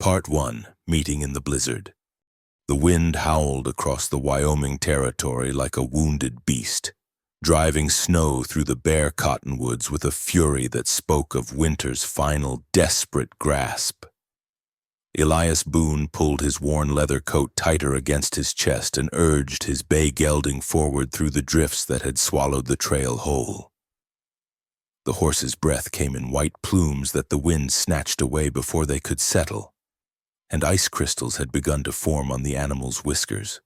Part 1. Meeting in the Blizzard. The wind howled across the Wyoming territory like a wounded beast, driving snow through the bare cottonwoods with a fury that spoke of winter's final desperate grasp. Elias Boone pulled his worn leather coat tighter against his chest and urged his bay gelding forward through the drifts that had swallowed the trail whole. The horse's breath came in white plumes that the wind snatched away before they could settle, and ice crystals had begun to form on the animal's whiskers.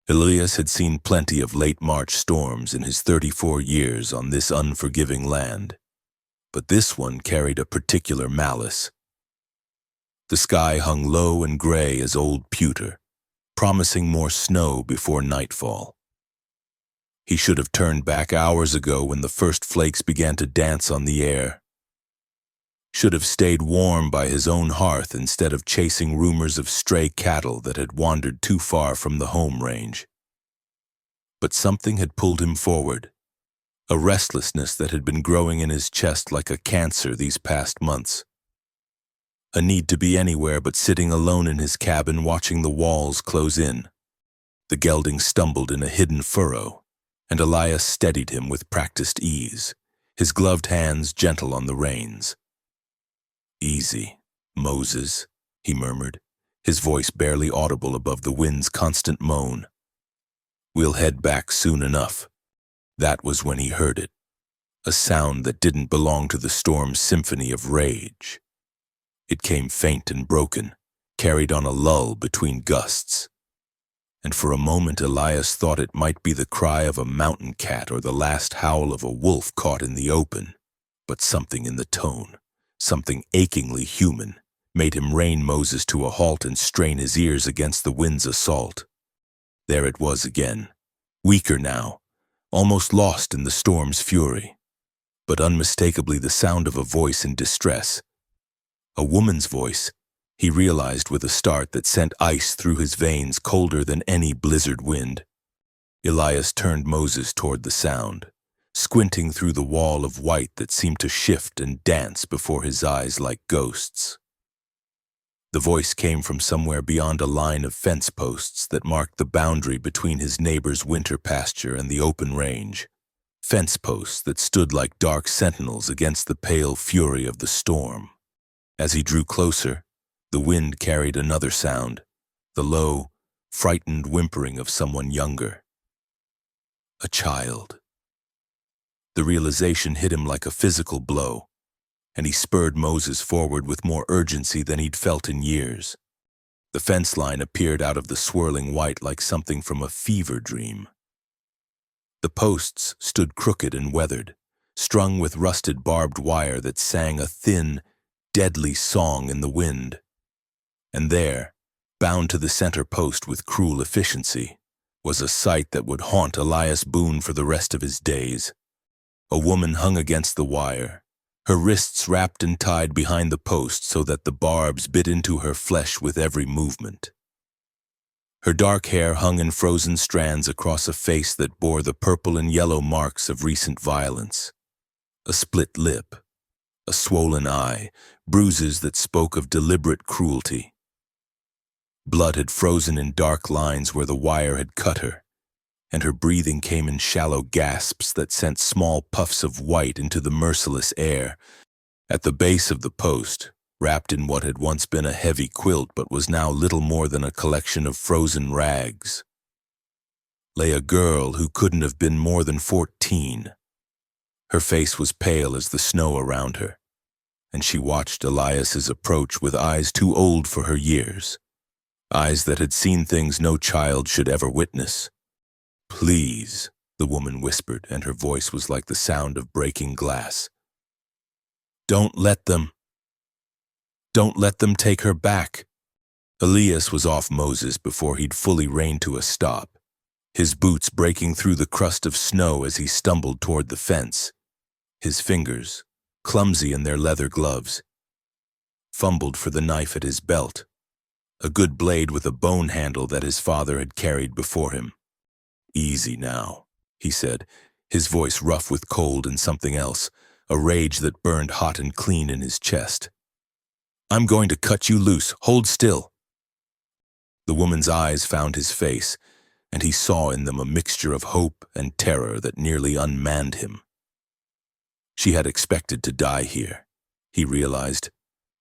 Elias had seen plenty of late March storms in his 34 years on this unforgiving land, but this one carried a particular malice. The sky hung low and gray as old pewter, promising more snow before nightfall. He should have turned back hours ago when the first flakes began to dance on the air. Should have stayed warm by his own hearth instead of chasing rumors of stray cattle that had wandered too far from the home range. But something had pulled him forward, a restlessness that had been growing in his chest like a cancer these past months. A need to be anywhere but sitting alone in his cabin watching the walls close in. The gelding stumbled in a hidden furrow, and Elias steadied him with practiced ease, his gloved hands gentle on the reins. "Easy, Moses," he murmured, his voice barely audible above the wind's constant moan. "We'll head back soon enough." That was when he heard it, a sound that didn't belong to the storm's symphony of rage. It came faint and broken, carried on a lull between gusts. And for a moment Elias thought it might be the cry of a mountain cat or the last howl of a wolf caught in the open. But something in the tone, something achingly human, made him rein Moses to a halt and strain his ears against the wind's assault. There it was again, weaker now, almost lost in the storm's fury, but unmistakably the sound of a voice in distress. A woman's voice, he realized with a start that sent ice through his veins colder than any blizzard wind. Elias turned Moses toward the sound, squinting through the wall of white that seemed to shift and dance before his eyes like ghosts. The voice came from somewhere beyond a line of fence posts that marked the boundary between his neighbor's winter pasture and the open range, fence posts that stood like dark sentinels against the pale fury of the storm. As he drew closer, the wind carried another sound, the low, frightened whimpering of someone younger. A child. The realization hit him like a physical blow, and he spurred Moses forward with more urgency than he'd felt in years. The fence line appeared out of the swirling white like something from a fever dream. The posts stood crooked and weathered, strung with rusted barbed wire that sang a thin, deadly song in the wind. And there, bound to the center post with cruel efficiency, was a sight that would haunt Elias Boone for the rest of his days. A woman hung against the wire, her wrists wrapped and tied behind the post so that the barbs bit into her flesh with every movement. Her dark hair hung in frozen strands across a face that bore the purple and yellow marks of recent violence. A split lip, a swollen eye, bruises that spoke of deliberate cruelty. Blood had frozen in dark lines where the wire had cut her, and her breathing came in shallow gasps that sent small puffs of white into the merciless air. At the base of the post, wrapped in what had once been a heavy quilt but was now little more than a collection of frozen rags, lay a girl who couldn't have been more than 14. Her face was pale as the snow around her, and she watched Elias's approach with eyes too old for her years, eyes that had seen things no child should ever witness. "Please," the woman whispered, and her voice was like the sound of breaking glass. Don't let them take her back." Elias was off Moses before he'd fully reined to a stop, his boots breaking through the crust of snow as he stumbled toward the fence. His fingers, clumsy in their leather gloves, fumbled for the knife at his belt, a good blade with a bone handle that his father had carried before him. "Easy now," he said, his voice rough with cold and something else, a rage that burned hot and clean in his chest. I'm going to cut you loose. Hold still." The woman's eyes found his face, and he saw in them a mixture of hope and terror that nearly unmanned him. She had expected to die here, he realized,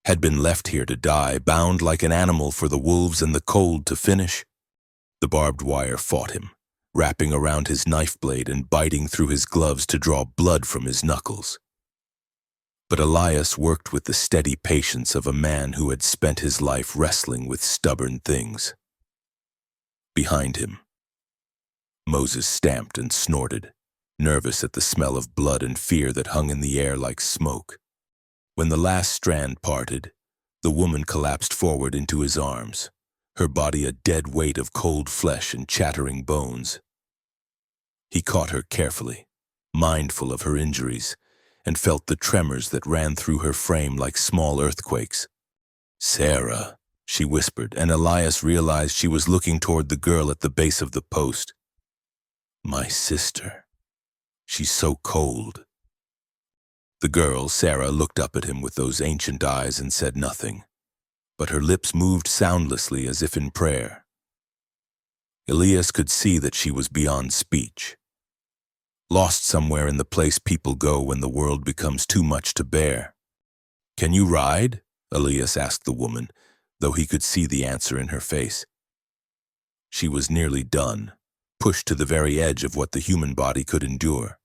had been left here to die, bound like an animal for the wolves and the cold to finish. The barbed wire fought him, wrapping around his knife blade and biting through his gloves to draw blood from his knuckles. But Elias worked with the steady patience of a man who had spent his life wrestling with stubborn things. Behind him, Moses stamped and snorted, nervous at the smell of blood and fear that hung in the air like smoke. When the last strand parted, the woman collapsed forward into his arms, her body a dead weight of cold flesh and chattering bones. He caught her carefully, mindful of her injuries, and felt the tremors that ran through her frame like small earthquakes. "Sarah," she whispered, and Elias realized she was looking toward the girl at the base of the post. "My sister. She's so cold." The girl, Sarah, looked up at him with those ancient eyes and said nothing, but her lips moved soundlessly as if in prayer. Elias could see that she was beyond speech, lost somewhere in the place people go when the world becomes too much to bear. "Can you ride?" Elias asked the woman, though he could see the answer in her face. She was nearly done, pushed to the very edge of what the human body could endure.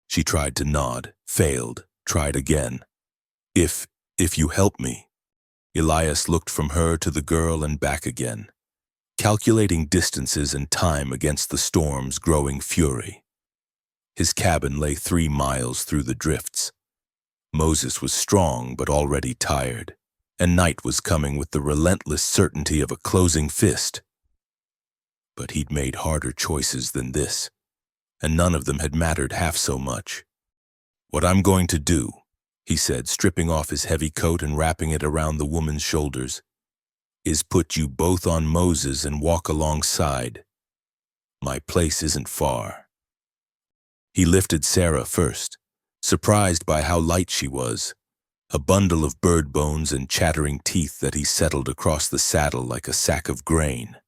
She tried to nod, failed, tried again. If you help me." Elias looked from her to the girl and back again, calculating distances and time against the storm's growing fury. His cabin lay 3 miles through the drifts. Moses was strong but already tired, and night was coming with the relentless certainty of a closing fist. But he'd made harder choices than this, and none of them had mattered half so much. "What I'm going to do," he said, stripping off his heavy coat and wrapping it around the woman's shoulders, "is put you both on Moses and walk alongside. My place isn't far." He lifted Sarah first, surprised by how light she was, a bundle of bird bones and chattering teeth that he settled across the saddle like a sack of grain.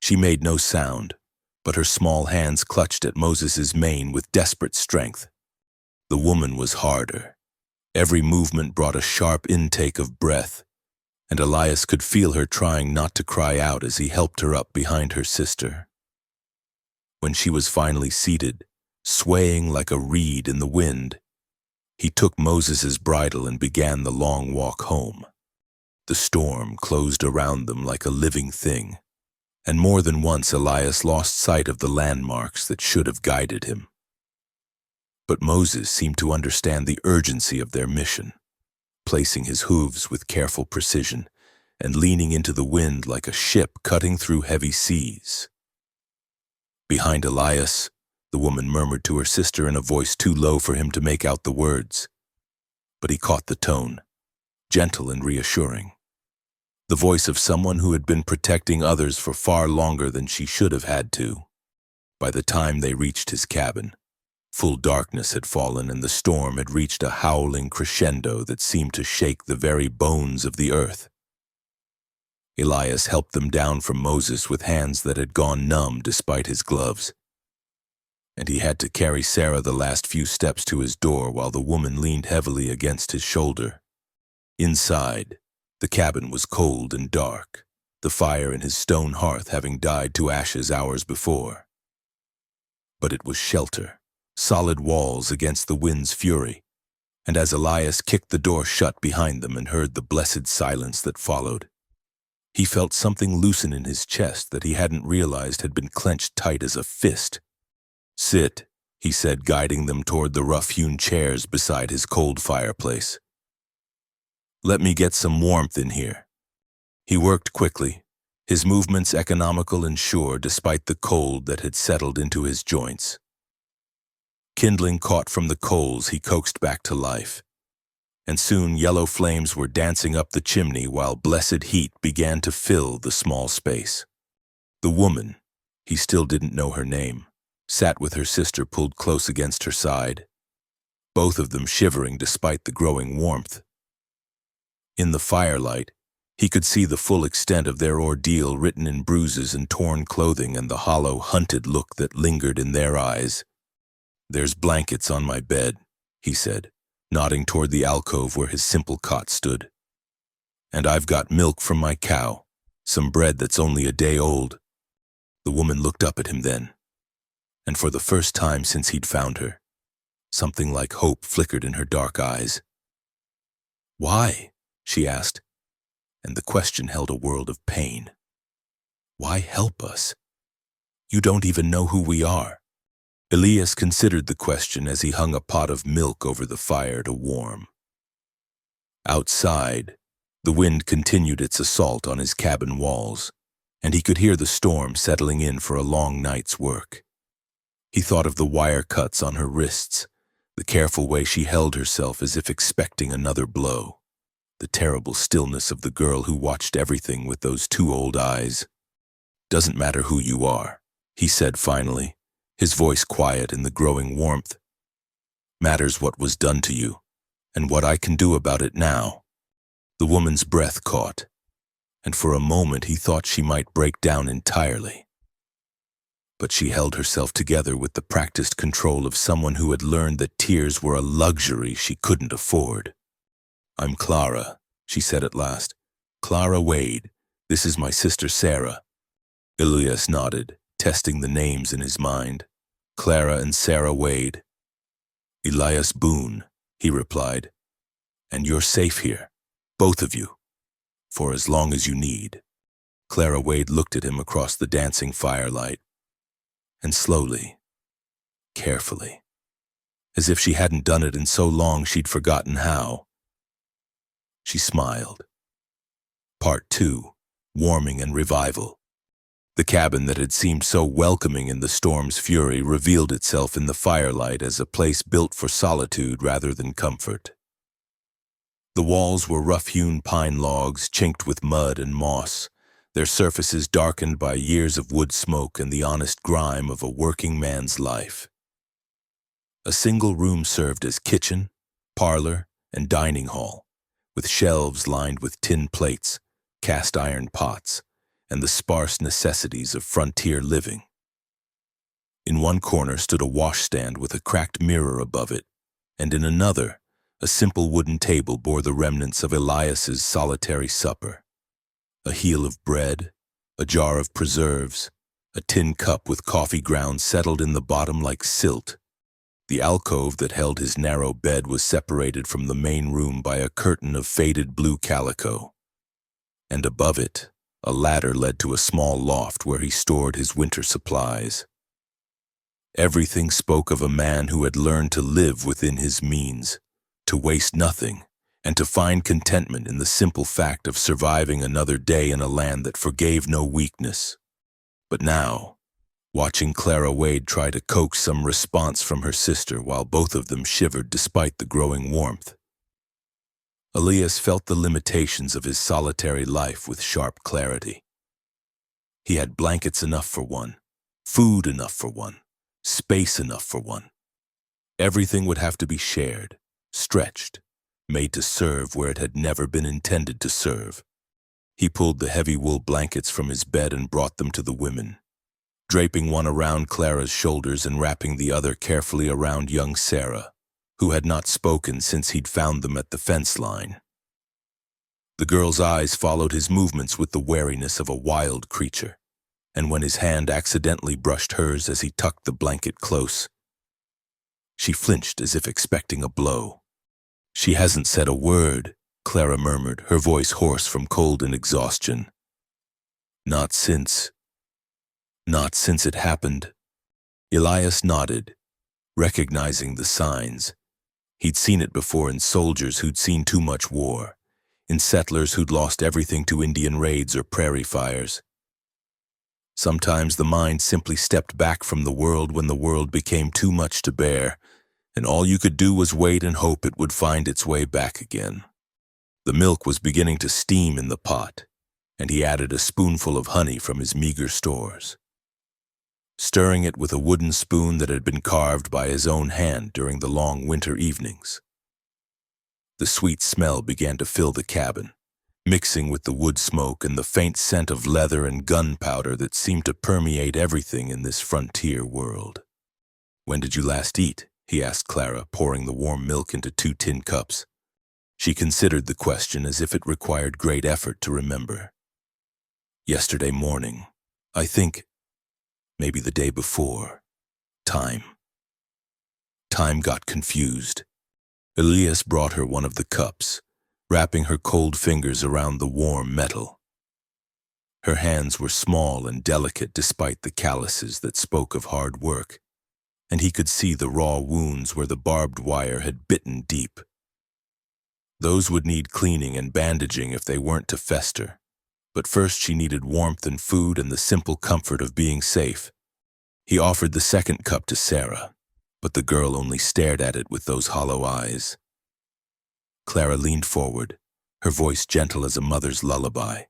She made no sound, but her small hands clutched at Moses's mane with desperate strength. The woman was harder. Every movement brought a sharp intake of breath, and Elias could feel her trying not to cry out as he helped her up behind her sister. When she was finally seated, swaying like a reed in the wind, he took Moses's bridle and began the long walk home. The storm closed around them like a living thing, and more than once Elias lost sight of the landmarks that should have guided him. But Moses seemed to understand the urgency of their mission, placing his hooves with careful precision and leaning into the wind like a ship cutting through heavy seas. Behind Elias, the woman murmured to her sister in a voice too low for him to make out the words. But he caught the tone, gentle and reassuring. The voice of someone who had been protecting others for far longer than she should have had to. By the time they reached his cabin, full darkness had fallen and the storm had reached a howling crescendo that seemed to shake the very bones of the earth. Elias helped them down from Moses with hands that had gone numb despite his gloves, and he had to carry Sarah the last few steps to his door while the woman leaned heavily against his shoulder. Inside, the cabin was cold and dark, the fire in his stone hearth having died to ashes hours before. But it was shelter, solid walls against the wind's fury, and as Elias kicked the door shut behind them and heard the blessed silence that followed, he felt something loosen in his chest that he hadn't realized had been clenched tight as a fist. "Sit," he said, guiding them toward the rough-hewn chairs beside his cold fireplace. "Let me get some warmth in here." He worked quickly, his movements economical and sure despite the cold that had settled into his joints. Kindling caught from the coals he coaxed back to life, and soon yellow flames were dancing up the chimney while blessed heat began to fill the small space. The woman, he still didn't know her name, sat with her sister pulled close against her side, both of them shivering despite the growing warmth. In the firelight, he could see the full extent of their ordeal written in bruises and torn clothing and the hollow, hunted look that lingered in their eyes. "There's blankets on my bed," he said, nodding toward the alcove where his simple cot stood. "And I've got milk from my cow, some bread that's only a day old." The woman looked up at him then, and for the first time since he'd found her, something like hope flickered in her dark eyes. "Why?" she asked, and the question held a world of pain. "Why help us? You don't even know who we are." Elias considered the question as he hung a pot of milk over the fire to warm. Outside, the wind continued its assault on his cabin walls, and he could hear the storm settling in for a long night's work. He thought of the wire cuts on her wrists, the careful way she held herself as if expecting another blow, the terrible stillness of the girl who watched everything with those two old eyes. "Doesn't matter who you are," he said finally, his voice quiet in the growing warmth. "Matters what was done to you, and what I can do about it now." The woman's breath caught, and for a moment he thought she might break down entirely. But she held herself together with the practiced control of someone who had learned that tears were a luxury she couldn't afford. "I'm Clara," she said at last. "Clara Wade. This is my sister Sarah." Elias nodded, testing the names in his mind. "Clara and Sarah Wade." "Elias Boone," he replied. "And you're safe here, both of you, for as long as you need." Clara Wade looked at him across the dancing firelight, and slowly, carefully, as if she hadn't done it in so long she'd forgotten how, she smiled. Part 2, Warming and Revival. The cabin that had seemed so welcoming in the storm's fury revealed itself in the firelight as a place built for solitude rather than comfort. The walls were rough-hewn pine logs chinked with mud and moss, their surfaces darkened by years of wood smoke and the honest grime of a working man's life. A single room served as kitchen, parlor, and dining hall, with shelves lined with tin plates, cast iron pots, and the sparse necessities of frontier living. In one corner stood a washstand with a cracked mirror above it, and in another, a simple wooden table bore the remnants of Elias's solitary supper. A heel of bread, a jar of preserves, a tin cup with coffee grounds settled in the bottom like silt. The alcove that held his narrow bed was separated from the main room by a curtain of faded blue calico, and above it, a ladder led to a small loft where he stored his winter supplies. Everything spoke of a man who had learned to live within his means, to waste nothing, and to find contentment in the simple fact of surviving another day in a land that forgave no weakness. But now, watching Clara Wade try to coax some response from her sister while both of them shivered despite the growing warmth, Elias felt the limitations of his solitary life with sharp clarity. He had blankets enough for one, food enough for one, space enough for one. Everything would have to be shared, stretched, made to serve where it had never been intended to serve. He pulled the heavy wool blankets from his bed and brought them to the women, draping one around Clara's shoulders and wrapping the other carefully around young Sarah, who had not spoken since he'd found them at the fence line. The girl's eyes followed his movements with the wariness of a wild creature, and when his hand accidentally brushed hers as he tucked the blanket close, she flinched as if expecting a blow. "She hasn't said a word," Clara murmured, her voice hoarse from cold and exhaustion. Not since it happened." Elias nodded, recognizing the signs. He'd seen it before in soldiers who'd seen too much war, in settlers who'd lost everything to Indian raids or prairie fires. Sometimes the mind simply stepped back from the world when the world became too much to bear, and all you could do was wait and hope it would find its way back again. The milk was beginning to steam in the pot, and he added a spoonful of honey from his meager stores, stirring it with a wooden spoon that had been carved by his own hand during the long winter evenings. The sweet smell began to fill the cabin, mixing with the wood smoke and the faint scent of leather and gunpowder that seemed to permeate everything in this frontier world. "When did you last eat?" he asked Clara, pouring the warm milk into 2 tin cups. She considered the question as if it required great effort to remember. "Yesterday morning. I think maybe the day before. Time." Time got confused. Elias brought her one of the cups, wrapping her cold fingers around the warm metal. Her hands were small and delicate despite the calluses that spoke of hard work, and he could see the raw wounds where the barbed wire had bitten deep. Those would need cleaning and bandaging if they weren't to fester, but first she needed warmth and food and the simple comfort of being safe. He offered the second cup to Sarah, but the girl only stared at it with those hollow eyes. Clara leaned forward, her voice gentle as a mother's lullaby.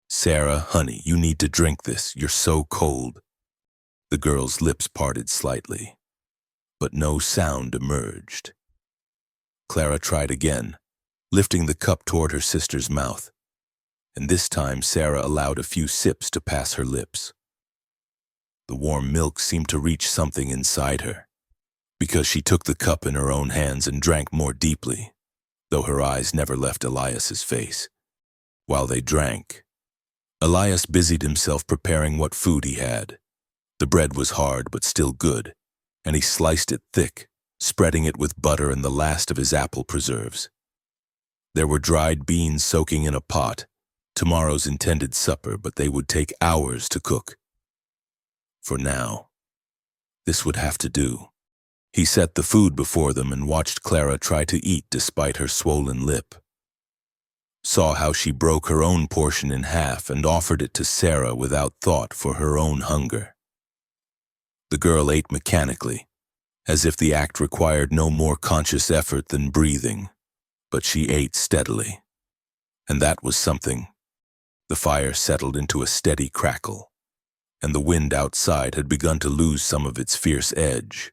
"Sarah, honey, you need to drink this. You're so cold." The girl's lips parted slightly, but no sound emerged. Clara tried again, lifting the cup toward her sister's mouth, and this time Sarah allowed a few sips to pass her lips. The warm milk seemed to reach something inside her, because she took the cup in her own hands and drank more deeply, though her eyes never left Elias's face. While they drank, Elias busied himself preparing what food he had. The bread was hard but still good, and he sliced it thick, spreading it with butter and the last of his apple preserves. There were dried beans soaking in a pot, tomorrow's intended supper, but they would take hours to cook. For now, this would have to do. He set the food before them and watched Clara try to eat despite her swollen lip. Saw how she broke her own portion in half and offered it to Sarah without thought for her own hunger. The girl ate mechanically, as if the act required no more conscious effort than breathing, but she ate steadily. And that was something. The fire settled into a steady crackle, and the wind outside had begun to lose some of its fierce edge,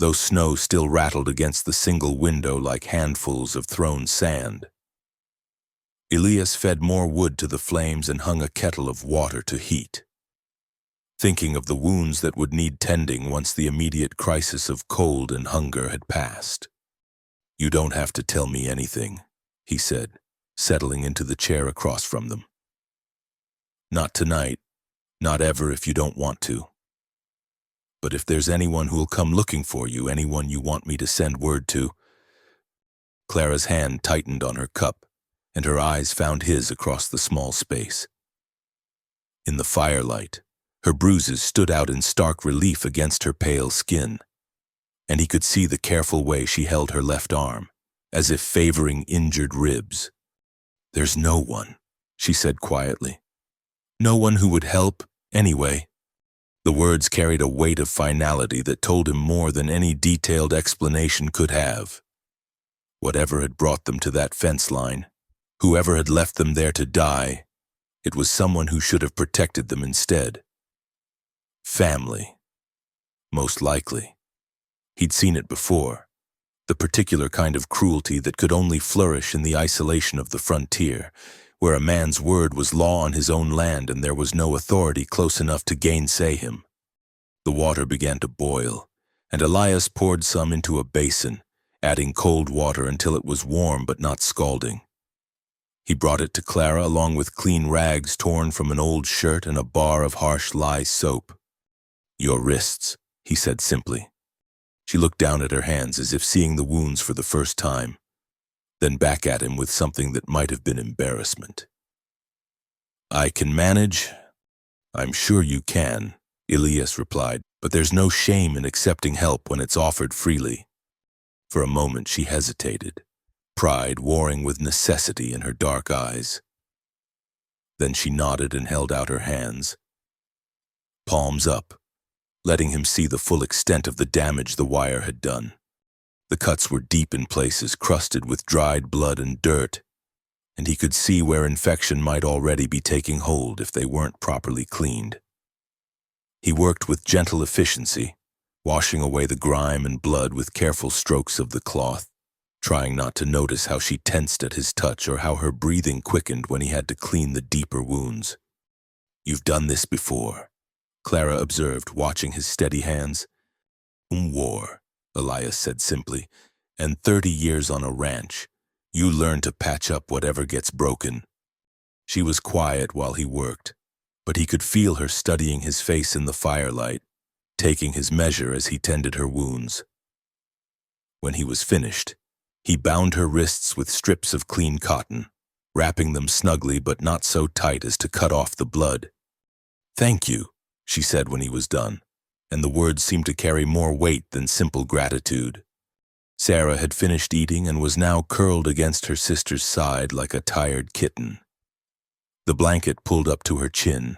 though snow still rattled against the single window like handfuls of thrown sand. Elias fed more wood to the flames and hung a kettle of water to heat, thinking of the wounds that would need tending once the immediate crisis of cold and hunger had passed. "You don't have to tell me anything," he said, settling into the chair across from them. "Not tonight, not ever if you don't want to. But if there's anyone who'll come looking for you, anyone you want me to send word to..." Clara's hand tightened on her cup, and her eyes found his across the small space. In the firelight, her bruises stood out in stark relief against her pale skin, and he could see the careful way she held her left arm, as if favoring injured ribs. "There's no one," she said quietly. "No one who would help, anyway." The words carried a weight of finality that told him more than any detailed explanation could have. Whatever had brought them to that fence line, whoever had left them there to die, it was someone who should have protected them instead. Family. Most likely. He'd seen it before, the particular kind of cruelty that could only flourish in the isolation of the frontier, where a man's word was law on his own land and there was no authority close enough to gainsay him. The water began to boil, and Elias poured some into a basin, adding cold water until it was warm but not scalding. He brought it to Clara along with clean rags torn from an old shirt and a bar of harsh lye soap. "Your wrists," he said simply. She looked down at her hands as if seeing the wounds for the first time, then back at him with something that might have been embarrassment. "I can manage." "I'm sure you can," Elias replied, "but there's no shame in accepting help when it's offered freely." For a moment she hesitated, pride warring with necessity in her dark eyes. Then she nodded and held out her hands, palms up, letting him see the full extent of the damage the wire had done. The cuts were deep in places, crusted with dried blood and dirt, and he could see where infection might already be taking hold if they weren't properly cleaned. He worked with gentle efficiency, washing away the grime and blood with careful strokes of the cloth, trying not to notice how she tensed at his touch or how her breathing quickened when he had to clean the deeper wounds. "You've done this before," Clara observed, watching his steady hands. "War," Elias said simply, "and 30 years on a ranch. You learn to patch up whatever gets broken." She was quiet while he worked, but he could feel her studying his face in the firelight, taking his measure as he tended her wounds. When he was finished, he bound her wrists with strips of clean cotton, wrapping them snugly but not so tight as to cut off the blood. "Thank you," she said when he was done, and the words seemed to carry more weight than simple gratitude. Sarah had finished eating and was now curled against her sister's side like a tired kitten. The blanket pulled up to her chin.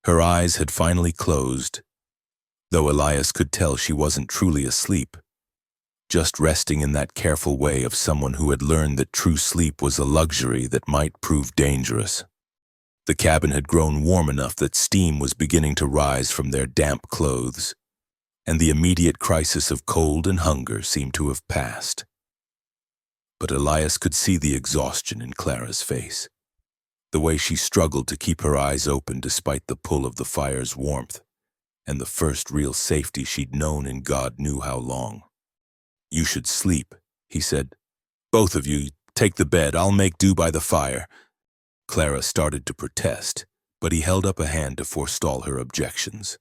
Her eyes had finally closed, though Elias could tell she wasn't truly asleep, just resting in that careful way of someone who had learned that true sleep was a luxury that might prove dangerous. The cabin had grown warm enough that steam was beginning to rise from their damp clothes, and the immediate crisis of cold and hunger seemed to have passed. But Elias could see the exhaustion in Clara's face, the way she struggled to keep her eyes open despite the pull of the fire's warmth, and the first real safety she'd known in God knew how long. "You should sleep," he said. "Both of you, take the bed. I'll make do by the fire." Clara started to protest, but he held up a hand to forestall her objections.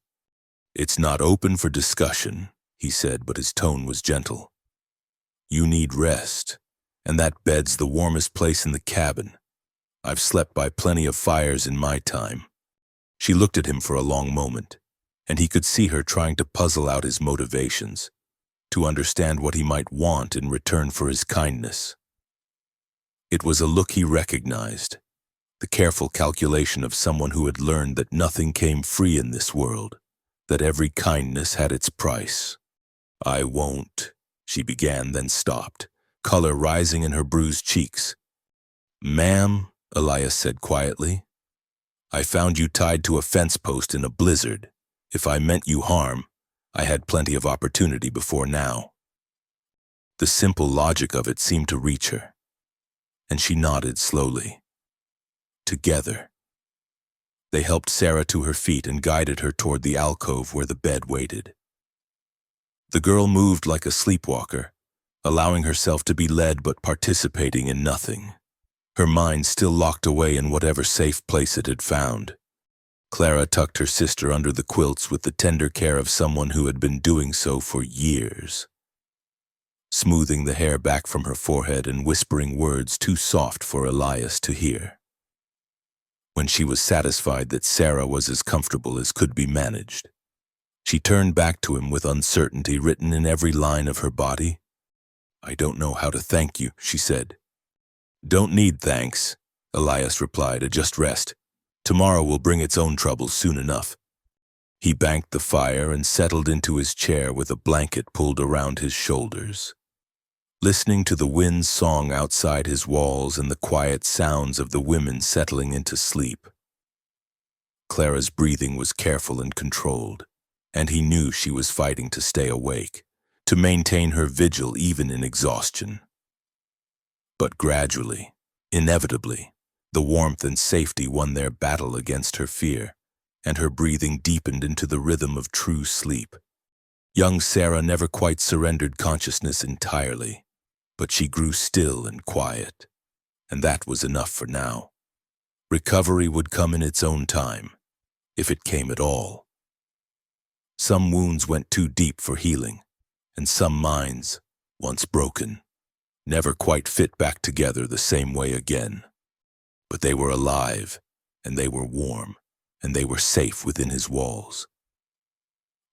"It's not open for discussion," he said, but his tone was gentle. "You need rest, and that bed's the warmest place in the cabin. I've slept by plenty of fires in my time." She looked at him for a long moment, and he could see her trying to puzzle out his motivations, to understand what he might want in return for his kindness. It was a look he recognized, the careful calculation of someone who had learned that nothing came free in this world, that every kindness had its price. "I won't," she began, then stopped, color rising in her bruised cheeks. "Ma'am," Elias said quietly, "I found you tied to a fence post in a blizzard. If I meant you harm, I had plenty of opportunity before now." The simple logic of it seemed to reach her, and she nodded slowly. Together, they helped Sarah to her feet and guided her toward the alcove where the bed waited. The girl moved like a sleepwalker, allowing herself to be led but participating in nothing, her mind still locked away in whatever safe place it had found. Clara tucked her sister under the quilts with the tender care of someone who had been doing so for years, smoothing the hair back from her forehead and whispering words too soft for Elias to hear. When she was satisfied that Sarah was as comfortable as could be managed, she turned back to him with uncertainty written in every line of her body. "I don't know how to thank you," she said. "Don't need thanks," Elias replied. "Just rest. Tomorrow will bring its own troubles soon enough." He banked the fire and settled into his chair with a blanket pulled around his shoulders, listening to the wind's song outside his walls and the quiet sounds of the women settling into sleep. Clara's breathing was careful and controlled, and he knew she was fighting to stay awake, to maintain her vigil even in exhaustion. But gradually, inevitably, the warmth and safety won their battle against her fear, and her breathing deepened into the rhythm of true sleep. Young Sarah never quite surrendered consciousness entirely, but she grew still and quiet, and that was enough for now. Recovery would come in its own time, if it came at all. Some wounds went too deep for healing, and some minds, once broken, never quite fit back together the same way again. But they were alive, and they were warm, and they were safe within his walls.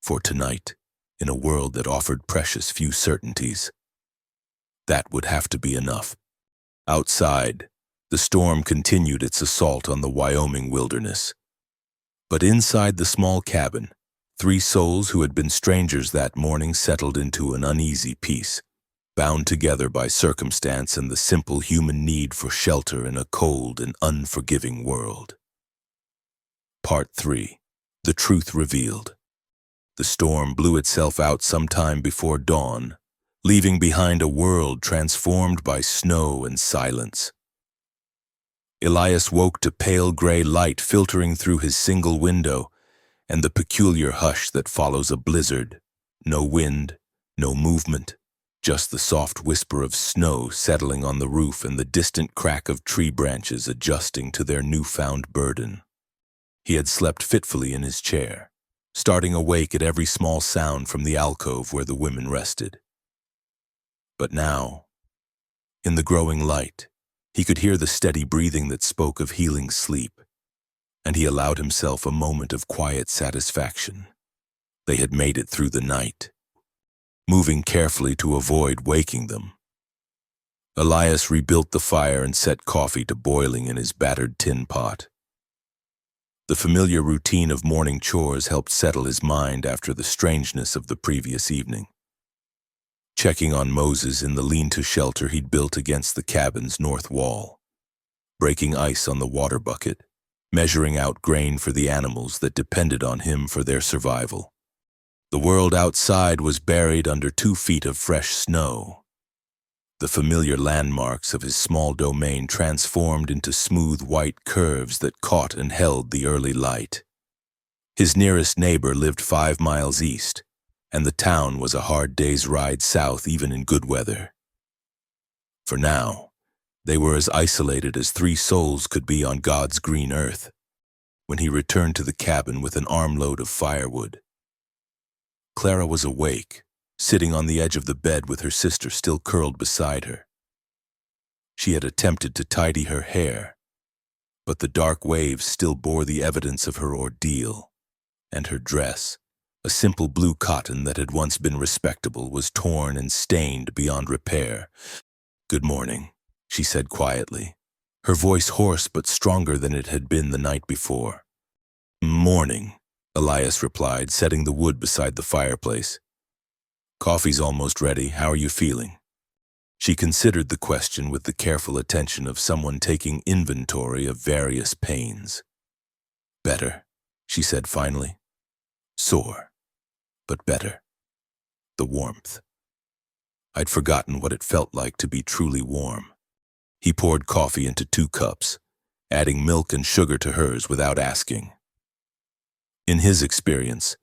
For tonight, in a world that offered precious few certainties, that would have to be enough. Outside, the storm continued its assault on the Wyoming wilderness. But inside the small cabin, 3 souls who had been strangers that morning settled into an uneasy peace, bound together by circumstance and the simple human need for shelter in a cold and unforgiving world. Part 3. The Truth Revealed. The storm blew itself out sometime before dawn, leaving behind a world transformed by snow and silence. Elias woke to pale gray light filtering through his single window and the peculiar hush that follows a blizzard. No wind, no movement, just the soft whisper of snow settling on the roof and the distant crack of tree branches adjusting to their newfound burden. He had slept fitfully in his chair, starting awake at every small sound from the alcove where the women rested. But now, in the growing light, he could hear the steady breathing that spoke of healing sleep, and he allowed himself a moment of quiet satisfaction. They had made it through the night, moving carefully to avoid waking them. Elias rebuilt the fire and set coffee to boiling in his battered tin pot. The familiar routine of morning chores helped settle his mind after the strangeness of the previous evening. Checking on Moses in the lean-to shelter he'd built against the cabin's north wall, breaking ice on the water bucket, measuring out grain for the animals that depended on him for their survival. The world outside was buried under 2 feet of fresh snow. The familiar landmarks of his small domain transformed into smooth white curves that caught and held the early light. His nearest neighbor lived 5 miles east, and the town was a hard day's ride south even in good weather. For now, they were as isolated as 3 souls could be on God's green earth. When he returned to the cabin with an armload of firewood, Clara was awake, sitting on the edge of the bed with her sister still curled beside her. She had attempted to tidy her hair, but the dark waves still bore the evidence of her ordeal, and her dress, a simple blue cotton that had once been respectable, was torn and stained beyond repair. "Good morning," she said quietly, her voice hoarse but stronger than it had been the night before. "Morning," Elias replied, setting the wood beside the fireplace. "Coffee's almost ready. How are you feeling?" She considered the question with the careful attention of someone taking inventory of various pains. "Better," she said finally. "Sore, but better. The warmth. I'd forgotten what it felt like to be truly warm." He poured coffee into 2 cups, adding milk and sugar to hers without asking. In his experience,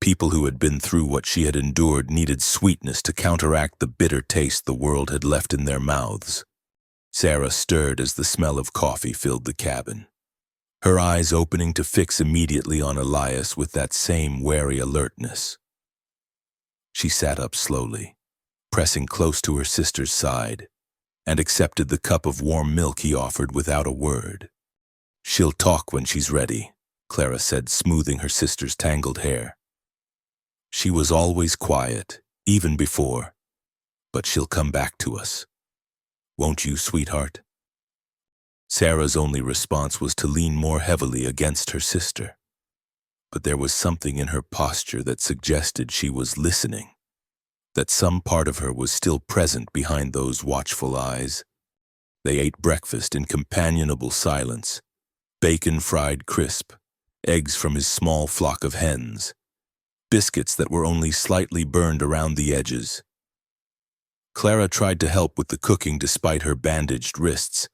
people who had been through what she had endured needed sweetness to counteract the bitter taste the world had left in their mouths. Sarah stirred as the smell of coffee filled the cabin, her eyes opening to fix immediately on Elias with that same wary alertness. She sat up slowly, pressing close to her sister's side, and accepted the cup of warm milk he offered without a word. "She'll talk when she's ready," Clara said, smoothing her sister's tangled hair. "She was always quiet, even before, but she'll come back to us. Won't you, sweetheart?" Sarah's only response was to lean more heavily against her sister, but there was something in her posture that suggested she was listening, that some part of her was still present behind those watchful eyes. They ate breakfast in companionable silence, bacon fried crisp, eggs from his small flock of hens, biscuits that were only slightly burned around the edges. Clara tried to help with the cooking despite her bandaged wrists,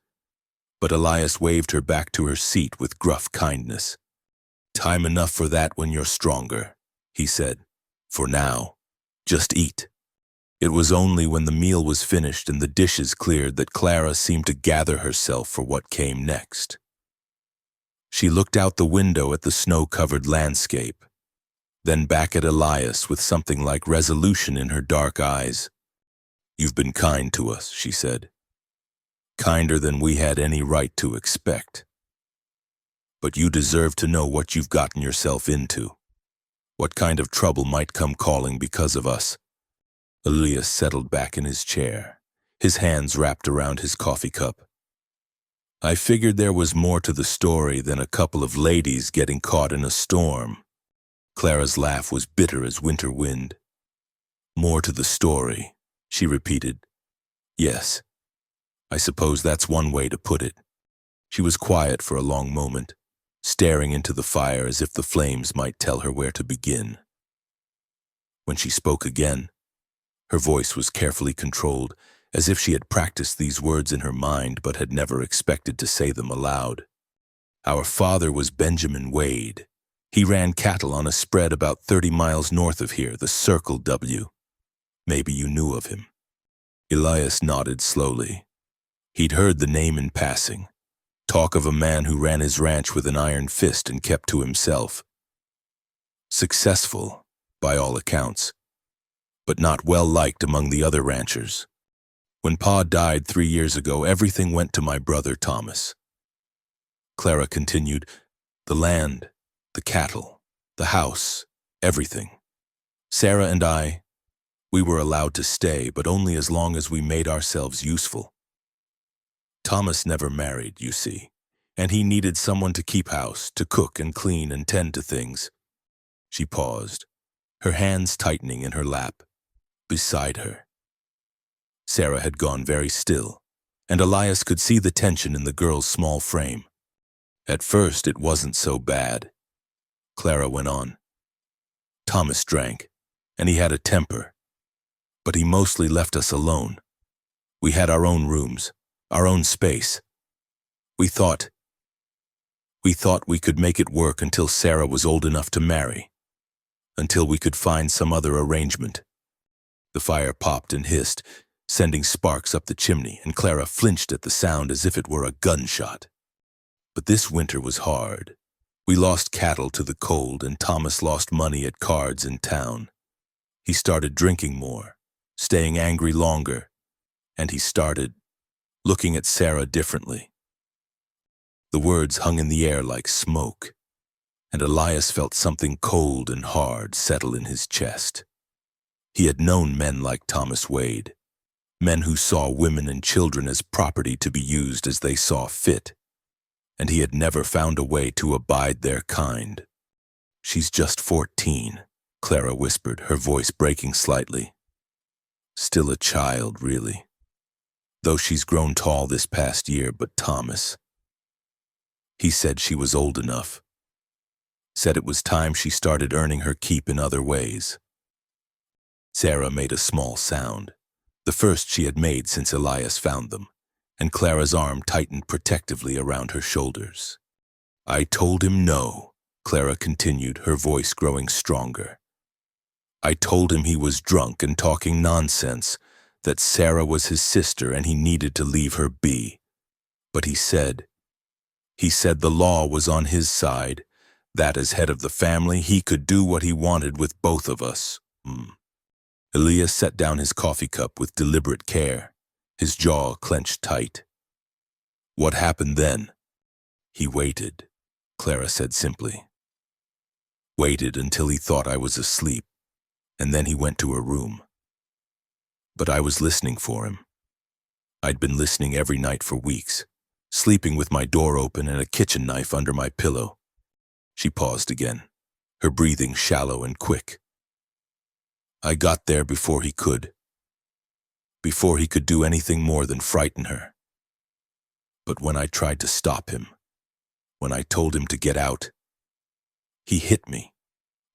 but Elias waved her back to her seat with gruff kindness. "Time enough for that when you're stronger," he said. "For now, just eat." It was only when the meal was finished and the dishes cleared that Clara seemed to gather herself for what came next. She looked out the window at the snow-covered landscape, then back at Elias with something like resolution in her dark eyes. "You've been kind to us," she said. "Kinder than we had any right to expect. But you deserve to know what you've gotten yourself into, what kind of trouble might come calling because of us." Elias settled back in his chair, his hands wrapped around his coffee cup. "I figured there was more to the story than a couple of ladies getting caught in a storm." Clara's laugh was bitter as winter wind. "More to the story," she repeated. "Yes, I suppose that's one way to put it." She was quiet for a long moment, staring into the fire as if the flames might tell her where to begin. When she spoke again, Her voice was carefully controlled, as if she had practiced these words in her mind but had never expected to say them aloud. Our father was Benjamin Wade. He ran cattle on a spread about 30 miles north of here, the Circle W. Maybe you knew of him. Elias nodded slowly. He'd heard the name in passing. Talk of a man who ran his ranch with an iron fist and kept to himself. Successful, by all accounts, but not well liked among the other ranchers. When Pa died 3 years ago, everything went to my brother Thomas. Clara continued, the land, the cattle, the house, everything. Sarah and I, we were allowed to stay, but only as long as we made ourselves useful. Thomas never married, you see, and he needed someone to keep house, to cook and clean and tend to things. She paused, her hands tightening in her lap, beside her. Sarah had gone very still, and Elias could see the tension in the girl's small frame. At first, it wasn't so bad. Clara went on. Thomas drank, and he had a temper, but he mostly left us alone. We had our own rooms, our own space. We thought we could make it work until Sarah was old enough to marry, until we could find some other arrangement. The fire popped and hissed, sending sparks up the chimney, and Clara flinched at the sound as if it were a gunshot. But this winter was hard. We lost cattle to the cold, and Thomas lost money at cards in town. He started drinking more, staying angry longer, and he started looking at Sarah differently. The words hung in the air like smoke, and Elias felt something cold and hard settle in his chest. He had known men like Thomas Wade, men who saw women and children as property to be used as they saw fit, and he had never found a way to abide their kind. She's just 14, Clara whispered, her voice breaking slightly. Still a child, really. Though she's grown tall this past year, but Thomas, he said she was old enough. Said it was time she started earning her keep in other ways. Sarah made a small sound, the first she had made since Elias found them, and Clara's arm tightened protectively around her shoulders. I told him no, Clara continued, her voice growing stronger. I told him he was drunk and talking nonsense, that Sarah was his sister and he needed to leave her be. But he said the law was on his side, that as head of the family he could do what he wanted with both of us. Elias set down his coffee cup with deliberate care, his jaw clenched tight. What happened then? He waited, Clara said simply. Waited until he thought I was asleep, and then he went to her room. But I was listening for him. I'd been listening every night for weeks, sleeping with my door open and a kitchen knife under my pillow. She paused again, her breathing shallow and quick. I got there before he could do anything more than frighten her. But when I tried to stop him, when I told him to get out, he hit me,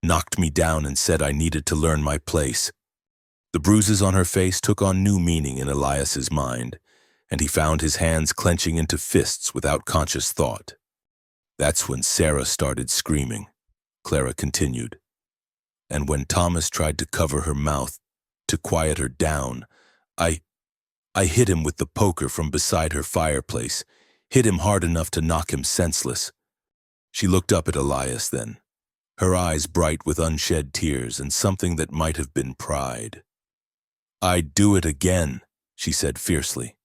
knocked me down and said I needed to learn my place. The bruises on her face took on new meaning in Elias's mind, and he found his hands clenching into fists without conscious thought. That's when Sarah started screaming, Clara continued. And when Thomas tried to cover her mouth, to quiet her down, I hit him with the poker from beside her fireplace, hit him hard enough to knock him senseless. She looked up at Elias then, her eyes bright with unshed tears and something that might have been pride. I'd do it again, she said fiercely.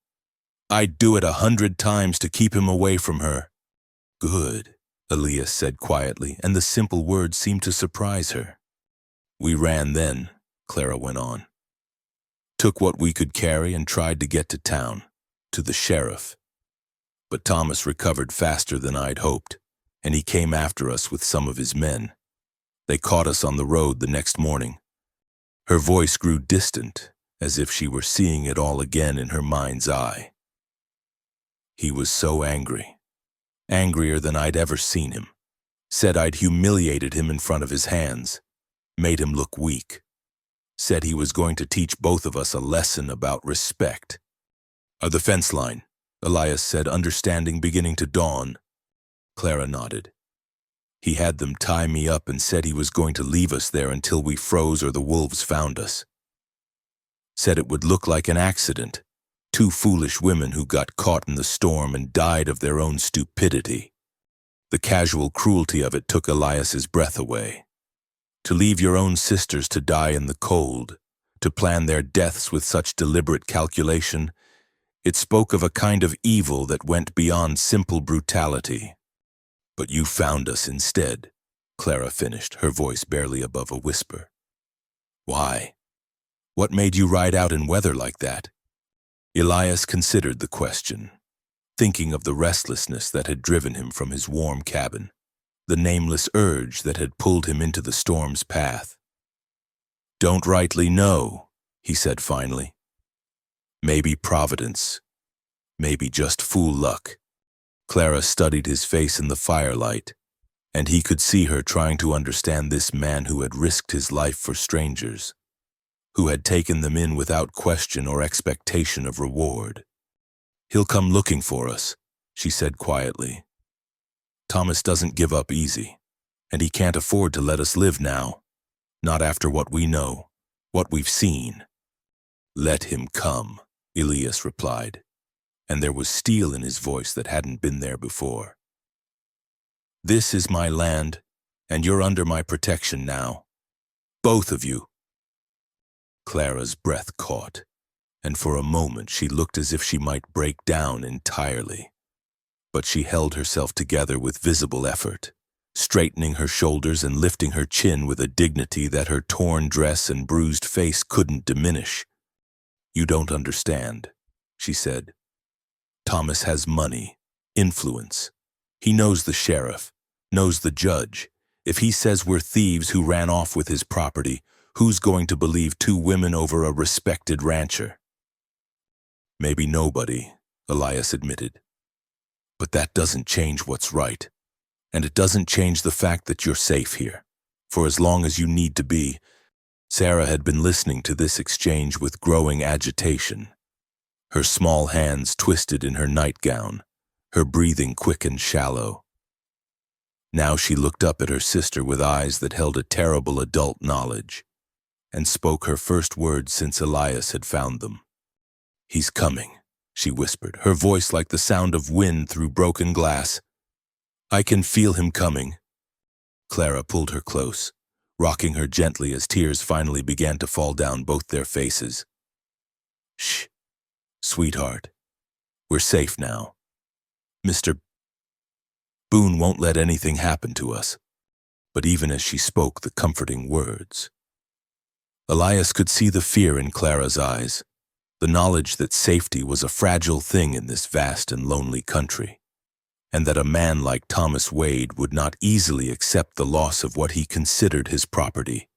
I'd do it 100 times to keep him away from her. Good, Elias said quietly, and the simple words seemed to surprise her. We ran then, Clara went on. Took what we could carry and tried to get to town, to the sheriff. But Thomas recovered faster than I'd hoped, and he came after us with some of his men. They caught us on the road the next morning. Her voice grew distant, as if she were seeing it all again in her mind's eye. He was so angry, angrier than I'd ever seen him. Said I'd humiliated him in front of his hands, made him look weak. Said he was going to teach both of us a lesson about respect. The fence line, Elias said, understanding beginning to dawn. Clara nodded. He had them tie me up and said he was going to leave us there until we froze or the wolves found us. Said it would look like an accident. 2 foolish women who got caught in the storm and died of their own stupidity. The casual cruelty of it took Elias's breath away. To leave your own sisters to die in the cold, to plan their deaths with such deliberate calculation, it spoke of a kind of evil that went beyond simple brutality. But you found us instead, Clara finished, her voice barely above a whisper. Why? What made you ride out in weather like that? Elias considered the question, thinking of the restlessness that had driven him from his warm cabin, the nameless urge that had pulled him into the storm's path. Don't rightly know, he said finally. Maybe providence, maybe just fool luck. Clara studied his face in the firelight, and he could see her trying to understand this man who had risked his life for strangers, who had taken them in without question or expectation of reward. He'll come looking for us, she said quietly. Thomas doesn't give up easy, and he can't afford to let us live now, not after what we know, what we've seen. Let him come, Elias replied, and there was steel in his voice that hadn't been there before. This is my land, and you're under my protection now. Both of you. Clara's breath caught, and for a moment she looked as if she might break down entirely. But she held herself together with visible effort, straightening her shoulders and lifting her chin with a dignity that her torn dress and bruised face couldn't diminish. You don't understand, she said. Thomas has money, influence. He knows the sheriff, knows the judge. If he says we're thieves who ran off with his property, who's going to believe 2 women over a respected rancher? Maybe nobody, Elias admitted. But that doesn't change what's right. And it doesn't change the fact that you're safe here, for as long as you need to be. Sarah had been listening to this exchange with growing agitation. Her small hands twisted in her nightgown, her breathing quick and shallow. Now she looked up at her sister with eyes that held a terrible adult knowledge, and spoke her first words since Elias had found them. He's coming, she whispered, her voice like the sound of wind through broken glass. I can feel him coming. Clara pulled her close, rocking her gently as tears finally began to fall down both their faces. Shh, sweetheart. We're safe now. Mr. Boone won't let anything happen to us. But even as she spoke the comforting words, Elias could see the fear in Clara's eyes, the knowledge that safety was a fragile thing in this vast and lonely country, and that a man like Thomas Wade would not easily accept the loss of what he considered his property.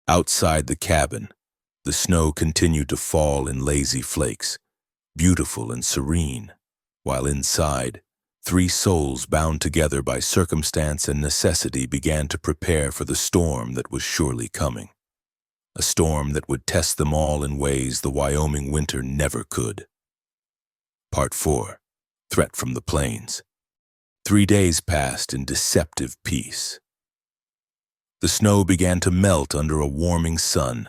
Outside the cabin, the snow continued to fall in lazy flakes, beautiful and serene, while inside, 3 souls bound together by circumstance and necessity began to prepare for the storm that was surely coming. A storm that would test them all in ways the Wyoming winter never could. Part 4. Threat from the Plains. 3 days passed in deceptive peace. The snow began to melt under a warming sun,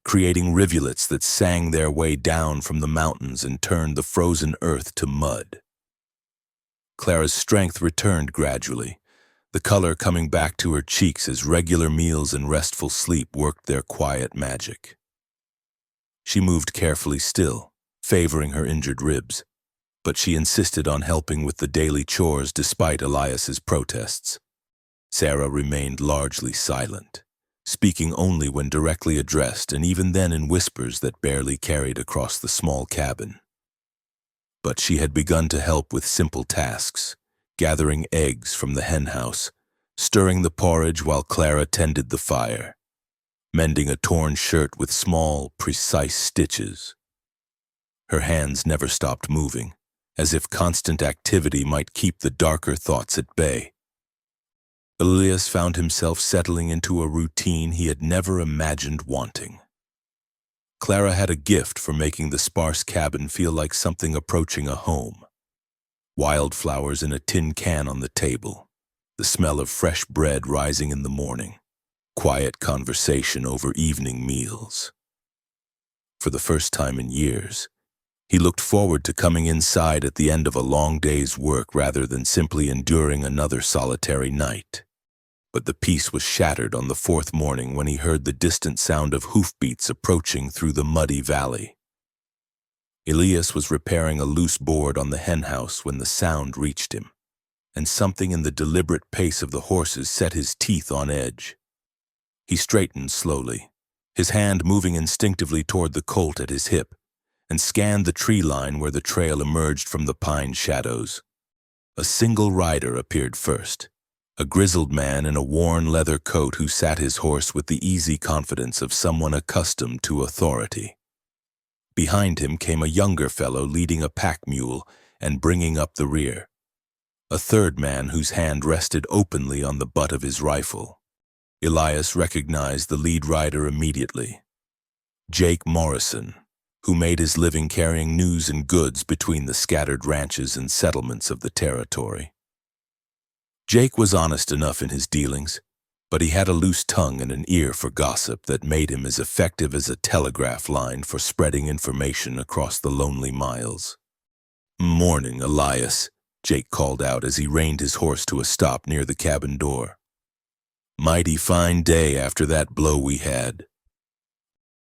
creating rivulets that sang their way down from the mountains and turned the frozen earth to mud. Clara's strength returned gradually, the color coming back to her cheeks as regular meals and restful sleep worked their quiet magic. She moved carefully still, favoring her injured ribs, but she insisted on helping with the daily chores despite Elias's protests. Sarah remained largely silent, speaking only when directly addressed and even then in whispers that barely carried across the small cabin. But she had begun to help with simple tasks, gathering eggs from the henhouse, stirring the porridge while Clara tended the fire, mending a torn shirt with small, precise stitches. Her hands never stopped moving, as if constant activity might keep the darker thoughts at bay. Elias found himself settling into a routine he had never imagined wanting. Clara had a gift for making the sparse cabin feel like something approaching a home. Wildflowers in a tin can on the table, the smell of fresh bread rising in the morning, quiet conversation over evening meals. For the first time in years, he looked forward to coming inside at the end of a long day's work rather than simply enduring another solitary night. But the peace was shattered on the fourth morning when he heard the distant sound of hoofbeats approaching through the muddy valley. Elias was repairing a loose board on the henhouse when the sound reached him, and something in the deliberate pace of the horses set his teeth on edge. He straightened slowly, his hand moving instinctively toward the colt at his hip, and scanned the tree line where the trail emerged from the pine shadows. A single rider appeared first, a grizzled man in a worn leather coat who sat his horse with the easy confidence of someone accustomed to authority. Behind him came a younger fellow leading a pack mule and bringing up the rear. A third man whose hand rested openly on the butt of his rifle. Elias recognized the lead rider immediately. Jake Morrison, who made his living carrying news and goods between the scattered ranches and settlements of the territory. Jake was honest enough in his dealings, but he had a loose tongue and an ear for gossip that made him as effective as a telegraph line for spreading information across the lonely miles. "Morning, Elias," Jake called out as he reined his horse to a stop near the cabin door. "Mighty fine day after that blow we had."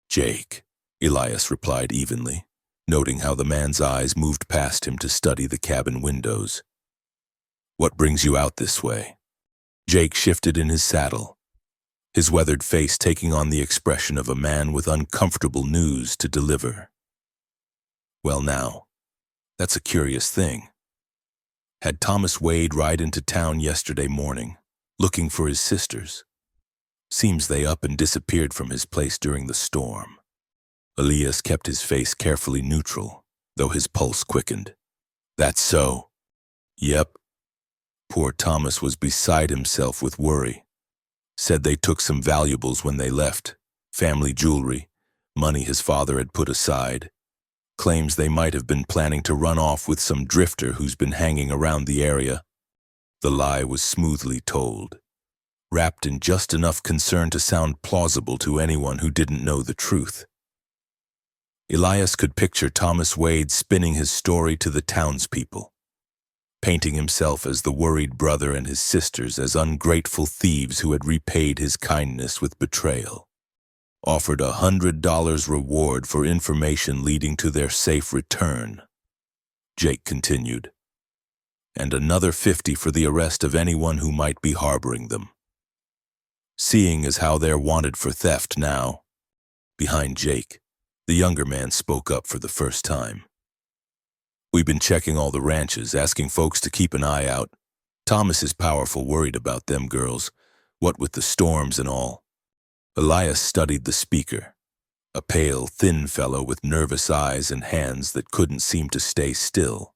"Jake," Elias replied evenly, noting how the man's eyes moved past him to study the cabin windows. "What brings you out this way?" Jake shifted in his saddle, his weathered face taking on the expression of a man with uncomfortable news to deliver. "Well now, that's a curious thing. Had Thomas Wade ride into town yesterday morning, looking for his sisters. Seems they up and disappeared from his place during the storm." Elias kept his face carefully neutral, though his pulse quickened. "That's so." "Yep." Poor Thomas was beside himself with worry. Said they took some valuables when they left, family jewelry, money his father had put aside. Claims they might have been planning to run off with some drifter who's been hanging around the area. The lie was smoothly told, wrapped in just enough concern to sound plausible to anyone who didn't know the truth. Elias could picture Thomas Wade spinning his story to the townspeople, painting himself as the worried brother and his sisters as ungrateful thieves who had repaid his kindness with betrayal. Offered $100 reward for information leading to their safe return. Jake continued. And another 50 for the arrest of anyone who might be harboring them. Seeing as how they're wanted for theft now. Behind Jake, the younger man spoke up for the first time. "We've been checking all the ranches, asking folks to keep an eye out. Thomas is powerful worried about them girls, what with the storms and all." Elias studied the speaker, a pale, thin fellow with nervous eyes and hands that couldn't seem to stay still.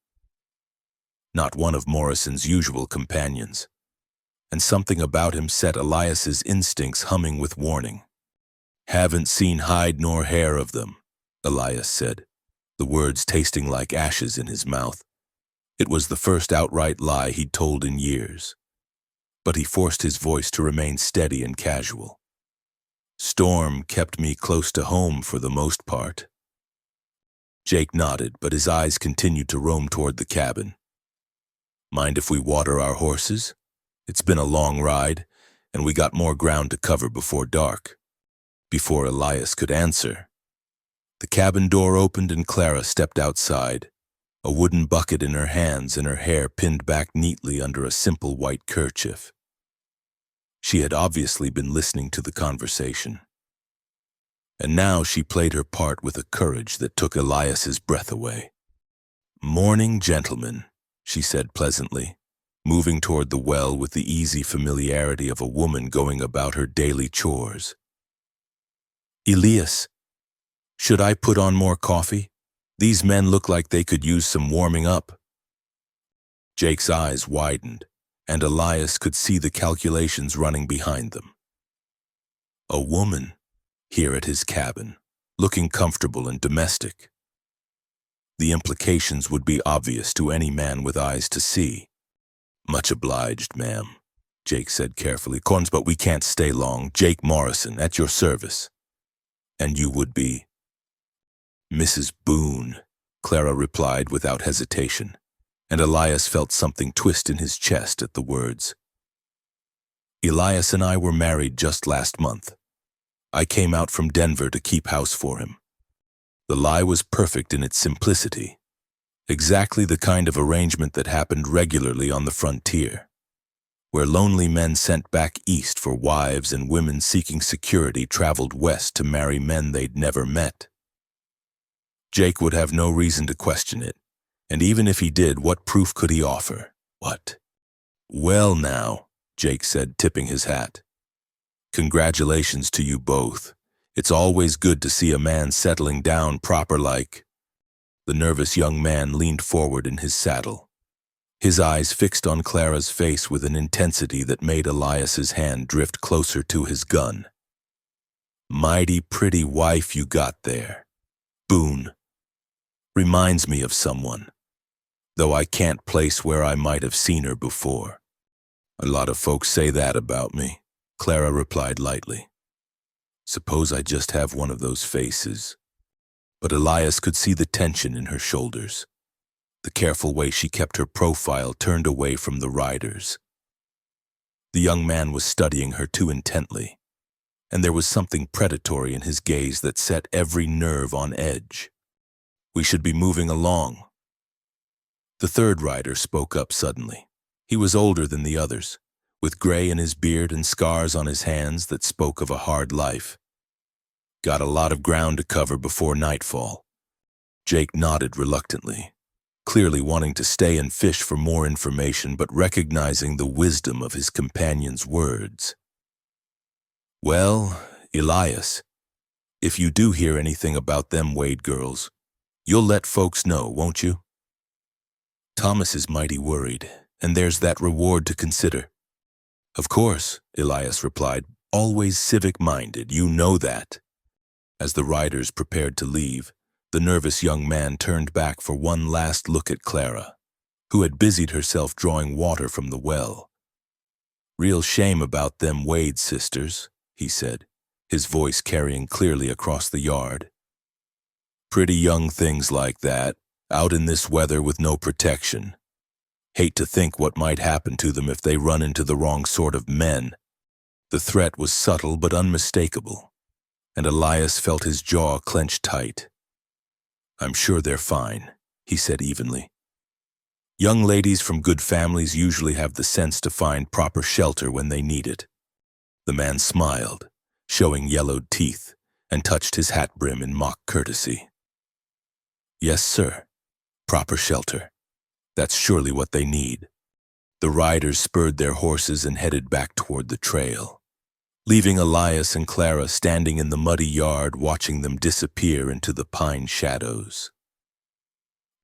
Not one of Morrison's usual companions, and something about him set Elias's instincts humming with warning. "Haven't seen hide nor hair of them," Elias said, the words tasting like ashes in his mouth. It was the first outright lie he'd told in years. But he forced his voice to remain steady and casual. "Storm kept me close to home for the most part." Jake nodded, but his eyes continued to roam toward the cabin. "Mind if we water our horses? It's been a long ride, and we got more ground to cover before dark." Before Elias could answer, the cabin door opened and Clara stepped outside, a wooden bucket in her hands and her hair pinned back neatly under a simple white kerchief. She had obviously been listening to the conversation. And now she played her part with a courage that took Elias's breath away. "Morning, gentlemen," she said pleasantly, moving toward the well with the easy familiarity of a woman going about her daily chores. "Elias, should I put on more coffee? These men look like they could use some warming up." Jake's eyes widened, and Elias could see the calculations running behind them. A woman, here at his cabin, looking comfortable and domestic. The implications would be obvious to any man with eyes to see. "Much obliged, ma'am," Jake said carefully. "Corns, but we can't stay long. Jake Morrison, at your service." "And you would be?" "Mrs. Boone," Clara replied without hesitation, and Elias felt something twist in his chest at the words. "Elias and I were married just last month. I came out from Denver to keep house for him." The lie was perfect in its simplicity, exactly the kind of arrangement that happened regularly on the frontier, where lonely men sent back east for wives and women seeking security traveled west to marry men they'd never met. Jake would have no reason to question it, and even if he did, what proof could he offer? What? "Well now," Jake said, tipping his hat. "Congratulations to you both. It's always good to see a man settling down proper-like." The nervous young man leaned forward in his saddle, his eyes fixed on Clara's face with an intensity that made Elias's hand drift closer to his gun. "Mighty pretty wife you got there, Boone. Reminds me of someone, though I can't place where I might have seen her before." "A lot of folks say that about me," Clara replied lightly. "Suppose I just have one of those faces." But Elias could see the tension in her shoulders, the careful way she kept her profile turned away from the riders. The young man was studying her too intently, and there was something predatory in his gaze that set every nerve on edge. "We should be moving along." The third rider spoke up suddenly. He was older than the others, with gray in his beard and scars on his hands that spoke of a hard life. "Got a lot of ground to cover before nightfall." Jake nodded reluctantly, clearly wanting to stay and fish for more information, but recognizing the wisdom of his companion's words. "Well, Elias, if you do hear anything about them Wade girls, you'll let folks know, won't you? Thomas is mighty worried, and there's that reward to consider." "Of course," Elias replied, "always civic-minded, you know that." As the riders prepared to leave, the nervous young man turned back for one last look at Clara, who had busied herself drawing water from the well. "Real shame about them Wade sisters," he said, his voice carrying clearly across the yard. "Pretty young things like that, out in this weather with no protection. Hate to think what might happen to them if they run into the wrong sort of men." The threat was subtle but unmistakable, and Elias felt his jaw clench tight. "I'm sure they're fine," he said evenly. "Young ladies from good families usually have the sense to find proper shelter when they need it." The man smiled, showing yellowed teeth, and touched his hat brim in mock courtesy. "Yes, sir. Proper shelter. That's surely what they need." The riders spurred their horses and headed back toward the trail, leaving Elias and Clara standing in the muddy yard watching them disappear into the pine shadows.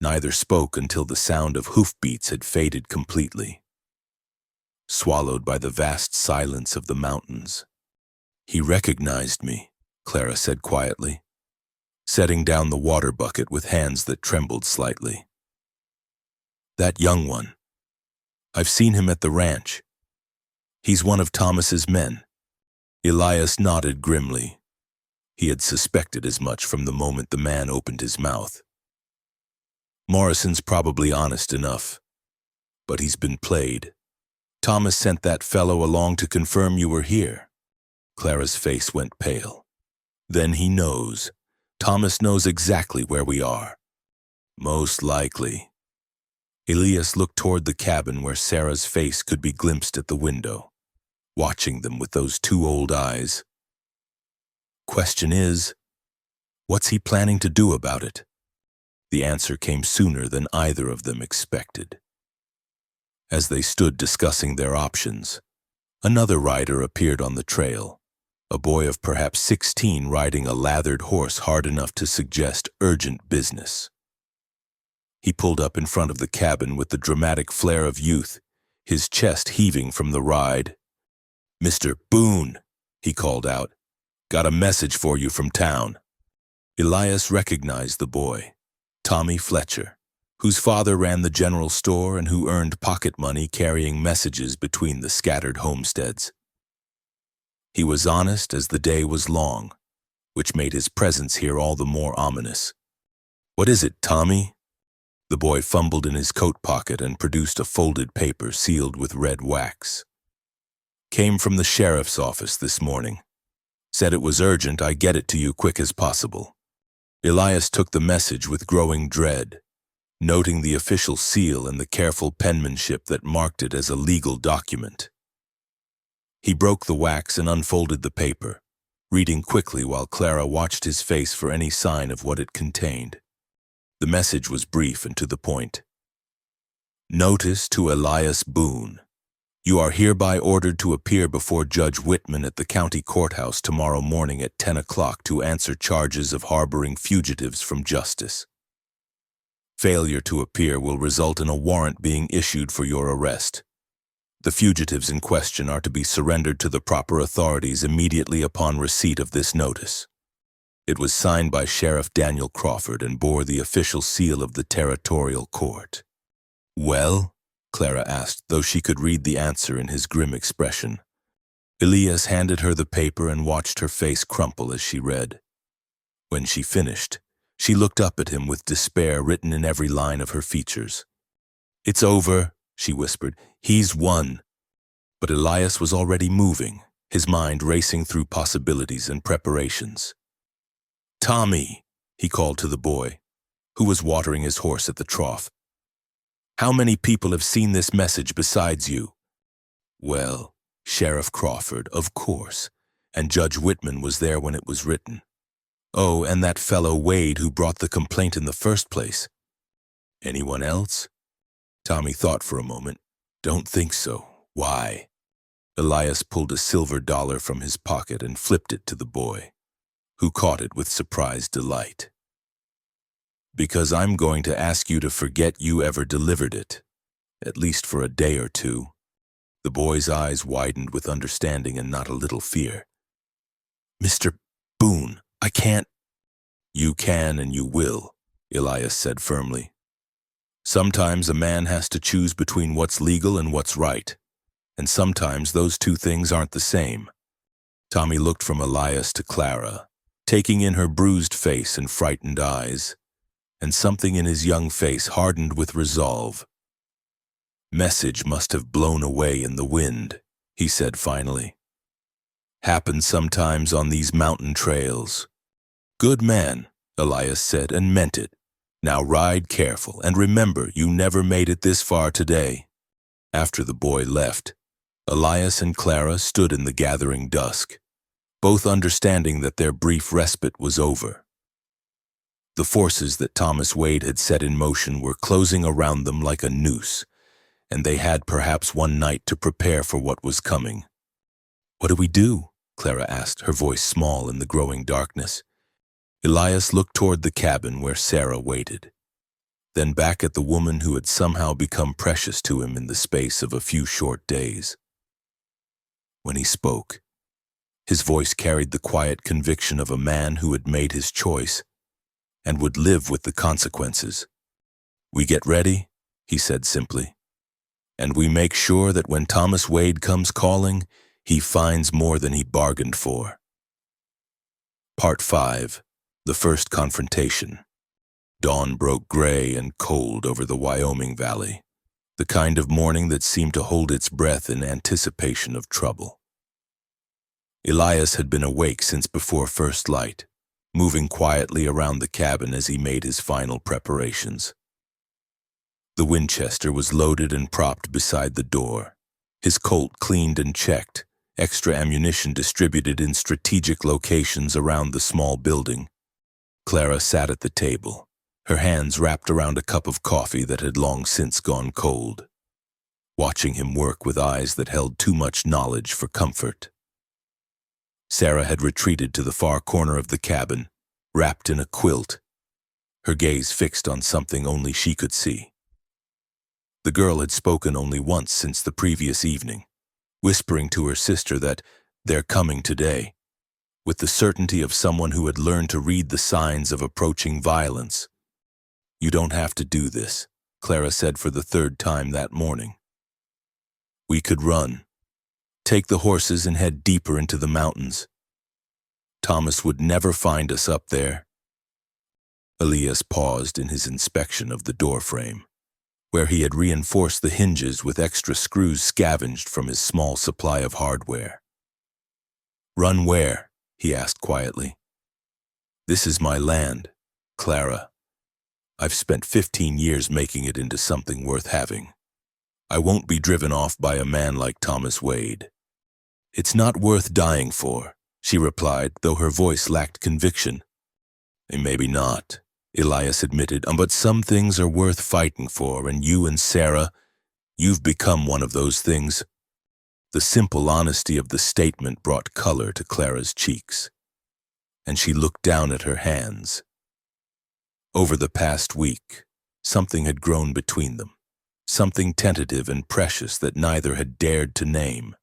Neither spoke until the sound of hoofbeats had faded completely, swallowed by the vast silence of the mountains. "He recognized me," Clara said quietly, setting down the water bucket with hands that trembled slightly. "That young one. I've seen him at the ranch. He's one of Thomas's men." Elias nodded grimly. He had suspected as much from the moment the man opened his mouth. "Morrison's probably honest enough, but he's been played. Thomas sent that fellow along to confirm you were here." Clara's face went pale. "Then he knows. Thomas knows exactly where we are." "Most likely." Elias looked toward the cabin where Sarah's face could be glimpsed at the window, watching them with those two old eyes. "Question is, what's he planning to do about it?" The answer came sooner than either of them expected. As they stood discussing their options, another rider appeared on the trail, a boy of perhaps 16 riding a lathered horse hard enough to suggest urgent business. He pulled up in front of the cabin with the dramatic flair of youth, his chest heaving from the ride. "Mr. Boone," he called out, "got a message for you from town." Elias recognized the boy, Tommy Fletcher, whose father ran the general store and who earned pocket money carrying messages between the scattered homesteads. He was honest as the day was long, which made his presence here all the more ominous. "What is it, Tommy?" The boy fumbled in his coat pocket and produced a folded paper sealed with red wax. "Came from the sheriff's office this morning. Said it was urgent I get it to you quick as possible." Elias took the message with growing dread, noting the official seal and the careful penmanship that marked it as a legal document. He broke the wax and unfolded the paper, reading quickly while Clara watched his face for any sign of what it contained. The message was brief and to the point. "Notice to Elias Boone. You are hereby ordered to appear before Judge Whitman at the county courthouse tomorrow morning at 10 o'clock to answer charges of harboring fugitives from justice. Failure to appear will result in a warrant being issued for your arrest. The fugitives in question are to be surrendered to the proper authorities immediately upon receipt of this notice." It was signed by Sheriff Daniel Crawford and bore the official seal of the territorial court. "Well?" Clara asked, though she could read the answer in his grim expression. Elias handed her the paper and watched her face crumple as she read. When she finished, she looked up at him with despair written in every line of her features. "It's over," she whispered. "He's won." But Elias was already moving, his mind racing through possibilities and preparations. "Tommy," he called to the boy, who was watering his horse at the trough. "How many people have seen this message besides you?" "Well, Sheriff Crawford, of course, and Judge Whitman was there when it was written. Oh, and that fellow Wade who brought the complaint in the first place. Anyone else?" Tommy thought for a moment. "Don't think so. Why?" Elias pulled a silver dollar from his pocket and flipped it to the boy, who caught it with surprised delight. "Because I'm going to ask you to forget you ever delivered it, at least for a day or two." The boy's eyes widened with understanding and not a little fear. "Mr. Boone, I can't." "You can and you will," Elias said firmly. "Sometimes a man has to choose between what's legal and what's right, and sometimes those two things aren't the same." Tommy looked from Elias to Clara, taking in her bruised face and frightened eyes, and something in his young face hardened with resolve. "Message must have blown away in the wind," he said finally. "Happens sometimes on these mountain trails." "Good man," Elias said, and meant it. "Now ride careful, and remember you never made it this far today." After the boy left, Elias and Clara stood in the gathering dusk, both understanding that their brief respite was over. The forces that Thomas Wade had set in motion were closing around them like a noose, and they had perhaps one night to prepare for what was coming. "What do we do?" Clara asked, her voice small in the growing darkness. Elias looked toward the cabin where Sarah waited, then back at the woman who had somehow become precious to him in the space of a few short days. When he spoke, his voice carried the quiet conviction of a man who had made his choice and would live with the consequences. "We get ready," he said simply, "and we make sure that when Thomas Wade comes calling, he finds more than he bargained for." Part 5. The First Confrontation. Dawn broke gray and cold over the Wyoming Valley, the kind of morning that seemed to hold its breath in anticipation of trouble. Elias had been awake since before first light, moving quietly around the cabin as he made his final preparations. The Winchester was loaded and propped beside the door, his Colt cleaned and checked, extra ammunition distributed in strategic locations around the small building. Clara sat at the table, her hands wrapped around a cup of coffee that had long since gone cold, watching him work with eyes that held too much knowledge for comfort. Sarah had retreated to the far corner of the cabin, wrapped in a quilt, her gaze fixed on something only she could see. The girl had spoken only once since the previous evening, whispering to her sister that "they're coming today," with the certainty of someone who had learned to read the signs of approaching violence. "You don't have to do this," Clara said for the third time that morning. "We could run, take the horses and head deeper into the mountains. Thomas would never find us up there." Elias paused in his inspection of the doorframe, where he had reinforced the hinges with extra screws scavenged from his small supply of hardware. "Run where?" he asked quietly. "This is my land, Clara. I've spent 15 years making it into something worth having. I won't be driven off by a man like Thomas Wade." "It's not worth dying for," she replied, though her voice lacked conviction. "Maybe not," Elias admitted, "but some things are worth fighting for, and you and Sarah, you've become one of those things." The simple honesty of the statement brought color to Clara's cheeks, and she looked down at her hands. Over the past week, something had grown between them, something tentative and precious that neither had dared to name.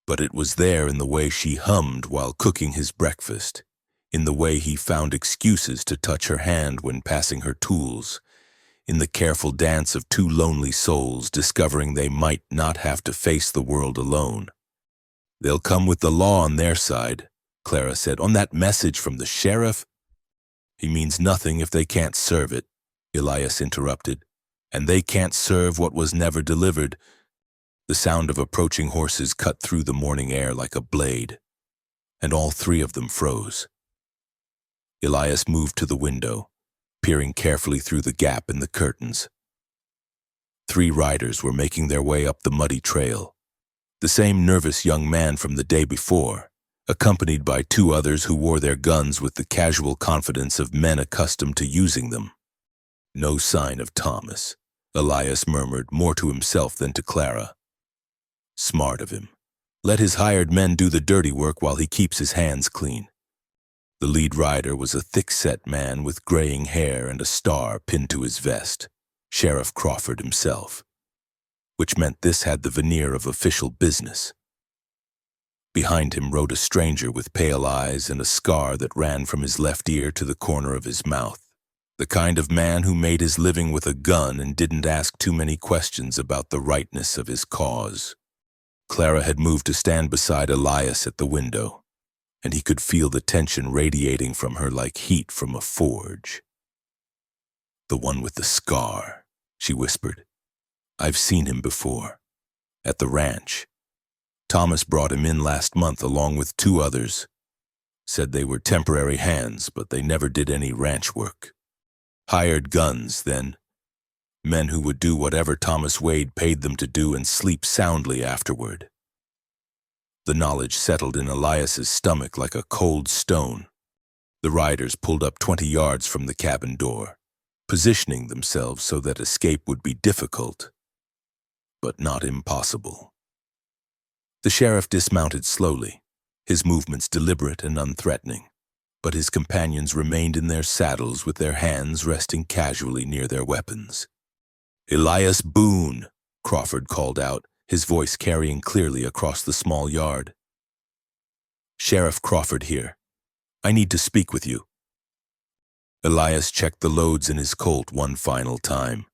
But it was there in the way she hummed while cooking his breakfast, in the way he found excuses to touch her hand when passing her tools, in the careful dance of two lonely souls discovering they might not have to face the world alone. "They'll come with the law on their side," Clara said. "On that message from the sheriff?" "He means nothing if they can't serve it," Elias interrupted. "And they can't serve what was never delivered." The sound of approaching horses cut through the morning air like a blade, and all three of them froze. Elias moved to the window, peering carefully through the gap in the curtains. 3 riders were making their way up the muddy trail. The same nervous young man from the day before, accompanied by 2 others who wore their guns with the casual confidence of men accustomed to using them. "No sign of Thomas," Elias murmured, more to himself than to Clara. "Smart of him. Let his hired men do the dirty work while he keeps his hands clean." The lead rider was a thick-set man with graying hair and a star pinned to his vest, Sheriff Crawford himself, which meant this had the veneer of official business. Behind him rode a stranger with pale eyes and a scar that ran from his left ear to the corner of his mouth, the kind of man who made his living with a gun and didn't ask too many questions about the rightness of his cause. Clara had moved to stand beside Elias at the window, and he could feel the tension radiating from her like heat from a forge. "The one with the scar," she whispered. "I've seen him before. At the ranch. Thomas brought him in last month along with 2 others. Said they were temporary hands, but they never did any ranch work. Hired guns, then. Men who would do whatever Thomas Wade paid them to do and sleep soundly afterward." The knowledge settled in Elias's stomach like a cold stone. The riders pulled up 20 yards from the cabin door, positioning themselves so that escape would be difficult, but not impossible. The sheriff dismounted slowly, his movements deliberate and unthreatening, but his companions remained in their saddles with their hands resting casually near their weapons. "Elias Boone," Crawford called out, his voice carrying clearly across the small yard. "Sheriff Crawford here. I need to speak with you." Elias checked the loads in his Colt one final time,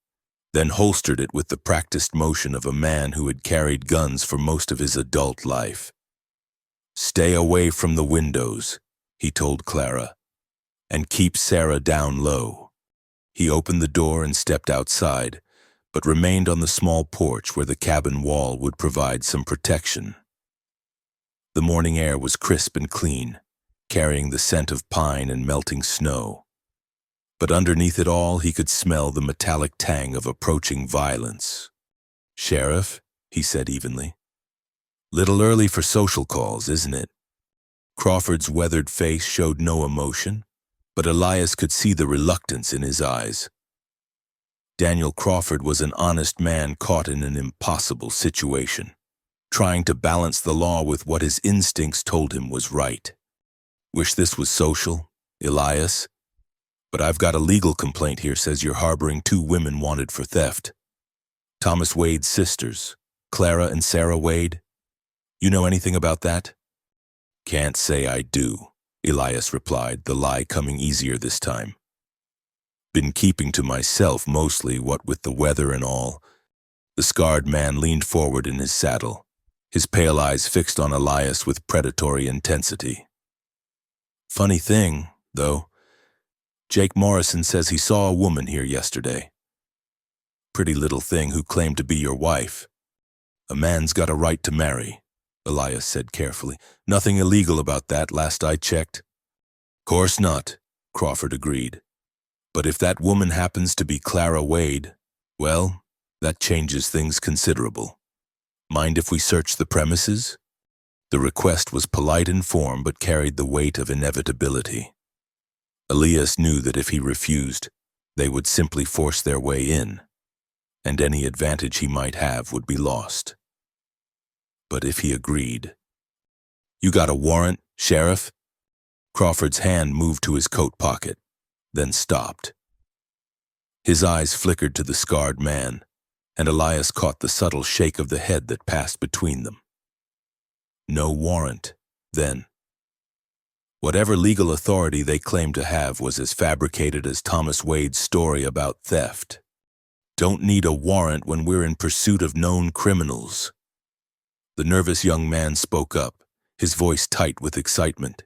then holstered it with the practiced motion of a man who had carried guns for most of his adult life. "Stay away from the windows," he told Clara, "and keep Sarah down low." He opened the door and stepped outside, but remained on the small porch where the cabin wall would provide some protection. The morning air was crisp and clean, carrying the scent of pine and melting snow. But underneath it all, he could smell the metallic tang of approaching violence. "Sheriff," he said evenly. "Little early for social calls, isn't it?" Crawford's weathered face showed no emotion, but Elias could see the reluctance in his eyes. Daniel Crawford was an honest man caught in an impossible situation, trying to balance the law with what his instincts told him was right. "Wish this was social, Elias, but I've got a legal complaint here says you're harboring 2 women wanted for theft. Thomas Wade's sisters, Clara and Sarah Wade. You know anything about that?" Can't say I do, Elias replied, the lie coming easier this time. Been keeping to myself mostly, what with the weather and all. The scarred man leaned forward in his saddle, his pale eyes fixed on Elias with predatory intensity. Funny thing, though, Jake Morrison says he saw a woman here yesterday. Pretty little thing who claimed to be your wife. A man's got a right to marry, Elias said carefully. Nothing illegal about that, last I checked. Course not, Crawford agreed. But if that woman happens to be Clara Wade, well, that changes things considerable. Mind if we search the premises? The request was polite in form but carried the weight of inevitability. Elias knew that if he refused, they would simply force their way in, and any advantage he might have would be lost. But if he agreed... You got a warrant, Sheriff? Crawford's hand moved to his coat pocket, then stopped. His eyes flickered to the scarred man, and Elias caught the subtle shake of the head that passed between them. No warrant, then. Whatever legal authority they claimed to have was as fabricated as Thomas Wade's story about theft. Don't need a warrant when we're in pursuit of known criminals. The nervous young man spoke up, his voice tight with excitement.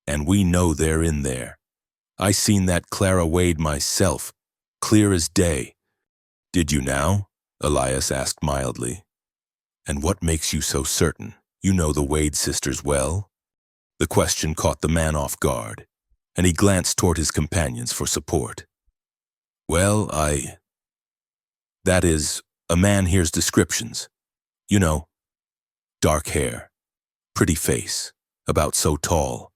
And we know they're in there. I seen that Clara Wade myself, clear as day. Did you now? Elias asked mildly. And what makes you so certain? You know the Wade sisters well? The question caught the man off guard, and he glanced toward his companions for support. Well, that is, a man hears descriptions. You know, dark hair, pretty face, about so tall.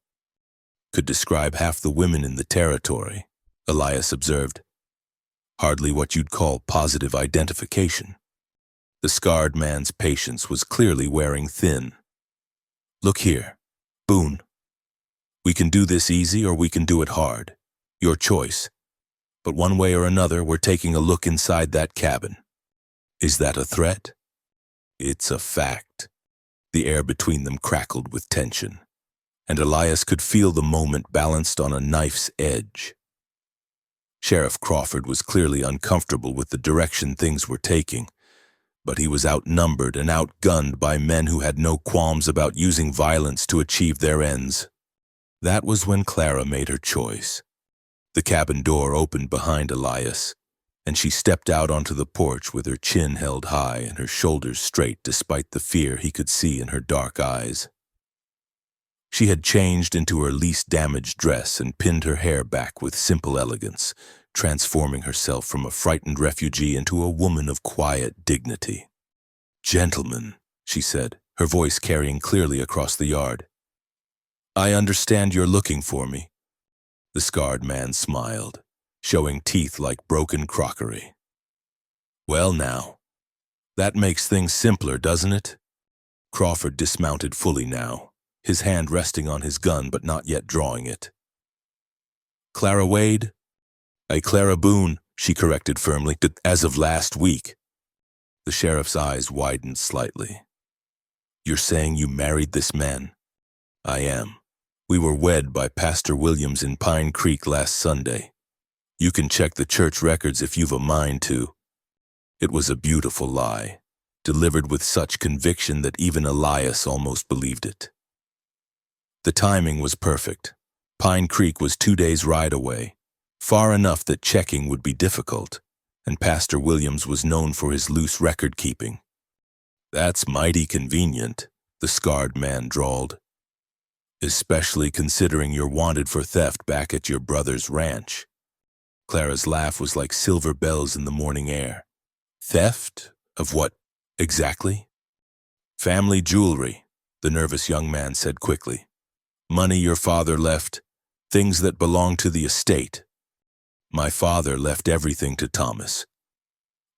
Could describe half the women in the territory, Elias observed. Hardly what you'd call positive identification. The scarred man's patience was clearly wearing thin. Look here, Boone. We can do this easy or we can do it hard. Your choice. But one way or another, we're taking a look inside that cabin. Is that a threat? It's a fact. The air between them crackled with tension, and Elias could feel the moment balanced on a knife's edge. Sheriff Crawford was clearly uncomfortable with the direction things were taking, but he was outnumbered and outgunned by men who had no qualms about using violence to achieve their ends. That was when Clara made her choice. The cabin door opened behind Elias, and she stepped out onto the porch with her chin held high and her shoulders straight despite the fear he could see in her dark eyes. She had changed into her least damaged dress and pinned her hair back with simple elegance, transforming herself from a frightened refugee into a woman of quiet dignity. "Gentlemen," she said, her voice carrying clearly across the yard. "I understand you're looking for me." The scarred man smiled, showing teeth like broken crockery. "Well now, that makes things simpler, doesn't it?" Crawford dismounted fully now, his hand resting on his gun but not yet drawing it. "Clara Wade?" "Clara Boone," she corrected firmly, "as of last week." The sheriff's eyes widened slightly. "You're saying you married this man?" "I am. We were wed by Pastor Williams in Pine Creek last Sunday. You can check the church records if you've a mind to." It was a beautiful lie, delivered with such conviction that even Elias almost believed it. The timing was perfect. Pine Creek was 2 days' ride away, far enough that checking would be difficult, and Pastor Williams was known for his loose record-keeping. "That's mighty convenient," the scarred man drawled. "Especially considering you're wanted for theft back at your brother's ranch." Clara's laugh was like silver bells in the morning air. "Theft? Of what, exactly?" "Family jewelry," the nervous young man said quickly. "Money your father left, things that belong to the estate." "My father left everything to Thomas,"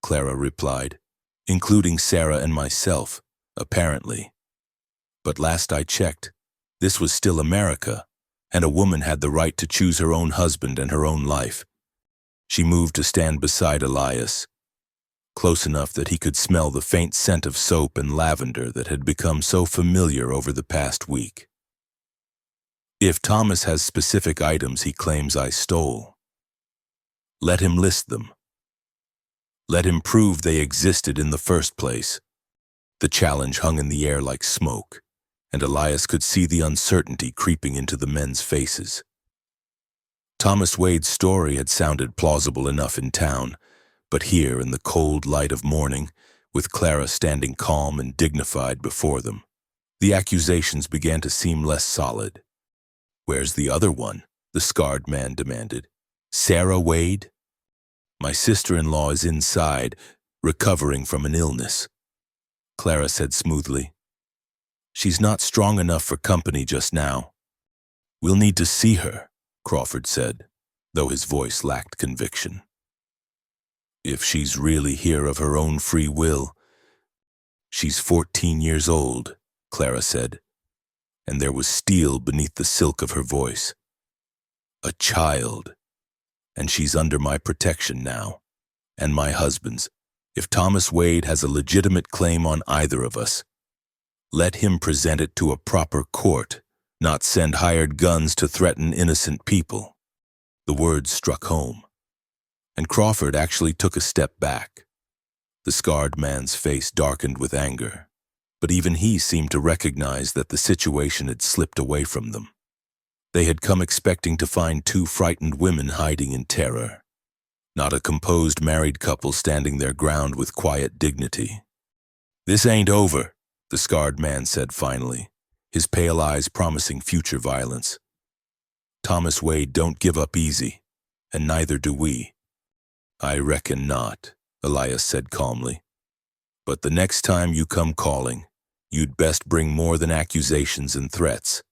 Clara replied, "including Sarah and myself, apparently. But last I checked, this was still America, and a woman had the right to choose her own husband and her own life." She moved to stand beside Elias, close enough that he could smell the faint scent of soap and lavender that had become so familiar over the past week. If Thomas has specific items he claims I stole, let him list them. Let him prove they existed in the first place. The challenge hung in the air like smoke, and Elias could see the uncertainty creeping into the men's faces. Thomas Wade's story had sounded plausible enough in town, but here in the cold light of morning, with Clara standing calm and dignified before them, the accusations began to seem less solid. "Where's the other one?" the scarred man demanded. "Sarah Wade?" "My sister-in-law is inside, recovering from an illness," Clara said smoothly. "She's not strong enough for company just now." "We'll need to see her," Crawford said, though his voice lacked conviction. "If she's really here of her own free will." "She's 14 years old," Clara said, and there was steel beneath the silk of her voice. "A child, and she's under my protection now, and my husband's. If Thomas Wade has a legitimate claim on either of us, let him present it to a proper court, not send hired guns to threaten innocent people." The words struck home, and Crawford actually took a step back. The scarred man's face darkened with anger, but even he seemed to recognize that the situation had slipped away from them. They had come expecting to find two frightened women hiding in terror, not a composed married couple standing their ground with quiet dignity. "This ain't over," the scarred man said finally, his pale eyes promising future violence. "Thomas Wade don't give up easy, and neither do we." "I reckon not," Elias said calmly. "But the next time you come calling, you'd best bring more than accusations and threats.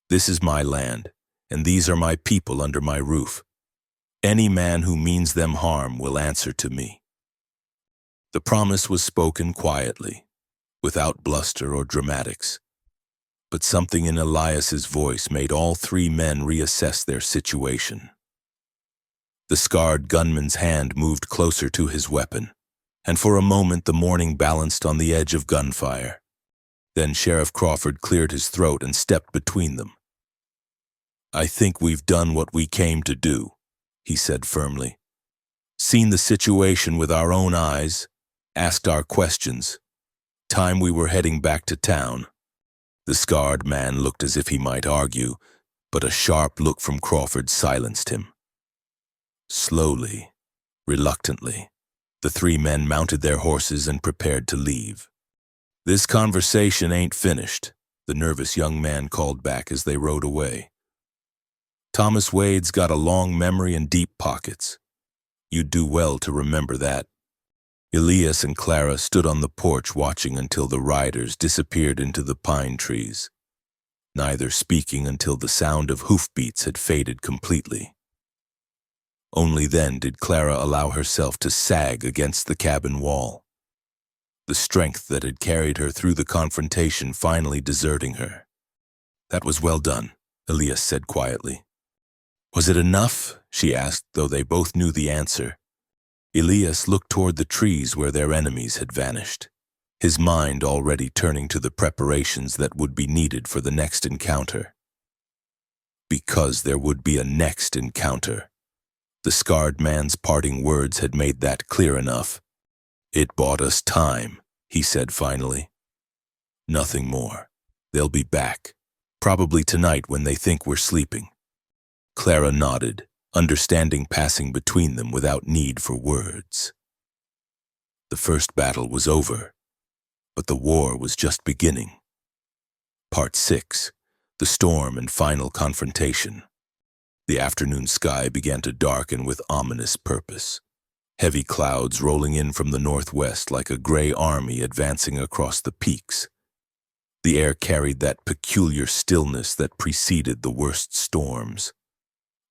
This is my land, and these are my people under my roof. Any man who means them harm will answer to me." The promise was spoken quietly, without bluster or dramatics. But something in Elias's voice made all three men reassess their situation. The scarred gunman's hand moved closer to his weapon, and for a moment the morning balanced on the edge of gunfire. Then Sheriff Crawford cleared his throat and stepped between them. "I think we've done what we came to do," he said firmly. "Seen the situation with our own eyes, asked our questions. Time we were heading back to town." The scarred man looked as if he might argue, but a sharp look from Crawford silenced him. Slowly, reluctantly, the three men mounted their horses and prepared to leave. "This conversation ain't finished," the nervous young man called back as they rode away. "Thomas Wade's got a long memory and deep pockets. You'd do well to remember that." Elias and Clara stood on the porch watching until the riders disappeared into the pine trees, neither speaking until the sound of hoofbeats had faded completely. Only then did Clara allow herself to sag against the cabin wall, the strength that had carried her through the confrontation finally deserting her. "That was well done," Elias said quietly. "Was it enough?" she asked, though they both knew the answer. Elias looked toward the trees where their enemies had vanished, his mind already turning to the preparations that would be needed for the next encounter. Because there would be a next encounter. The scarred man's parting words had made that clear enough. "It bought us time," he said finally. "Nothing more. They'll be back, probably tonight when they think we're sleeping." Clara nodded, understanding passing between them without need for words. The first battle was over, but the war was just beginning. Part 6, the storm and final confrontation. The afternoon sky began to darken with ominous purpose, heavy clouds rolling in from the northwest like a gray army advancing across the peaks. The air carried that peculiar stillness that preceded the worst storms,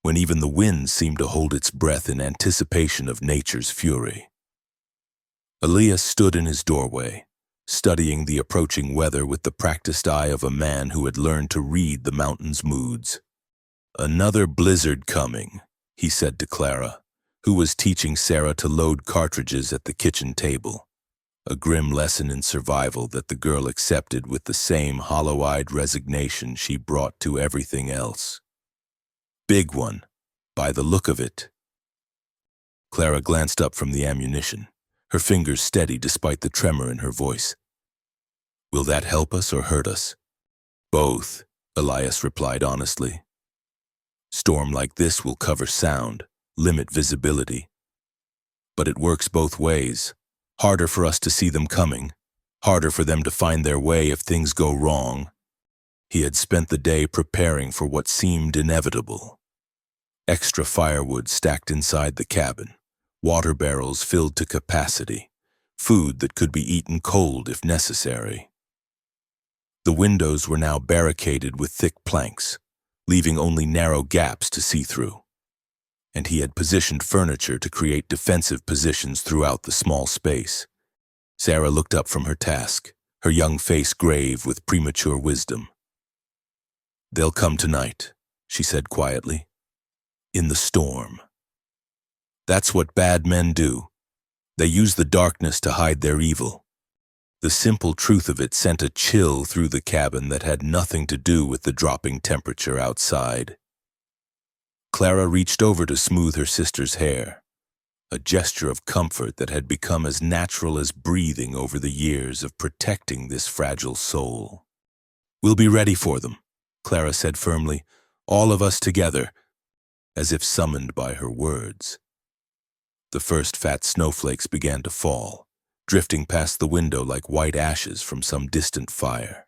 when even the wind seemed to hold its breath in anticipation of nature's fury. Elias stood in his doorway, studying the approaching weather with the practiced eye of a man who had learned to read the mountain's moods. "Another blizzard coming," he said to Clara, who was teaching Sarah to load cartridges at the kitchen table. a grim lesson in survival that the girl accepted with the same hollow-eyed resignation she brought to everything else. Big one, by the look of it. Clara glanced up from the ammunition, her fingers steady despite the tremor in her voice. Will that help us or hurt us? Both, Elias replied honestly. Storm like this will cover sound, limit visibility. But it works both ways. Harder for us to see them coming, harder for them to find their way if things go wrong. He had spent the day preparing for what seemed inevitable. Extra firewood stacked inside the cabin, water barrels filled to capacity, food that could be eaten cold if necessary. The windows were now barricaded with thick planks, leaving only narrow gaps to see through. And he had positioned furniture to create defensive positions throughout the small space. Sarah looked up from her task, her young face grave with premature wisdom. They'll come tonight, she said quietly. In the storm. That's what bad men do. They use the darkness to hide their evil. The simple truth of it sent a chill through the cabin that had nothing to do with the dropping temperature outside. Clara reached over to smooth her sister's hair, a gesture of comfort that had become as natural as breathing over the years of protecting this fragile soul. We'll be ready for them, Clara said firmly, all of us together, as if summoned by her words. The first fat snowflakes began to fall, drifting past the window like white ashes from some distant fire.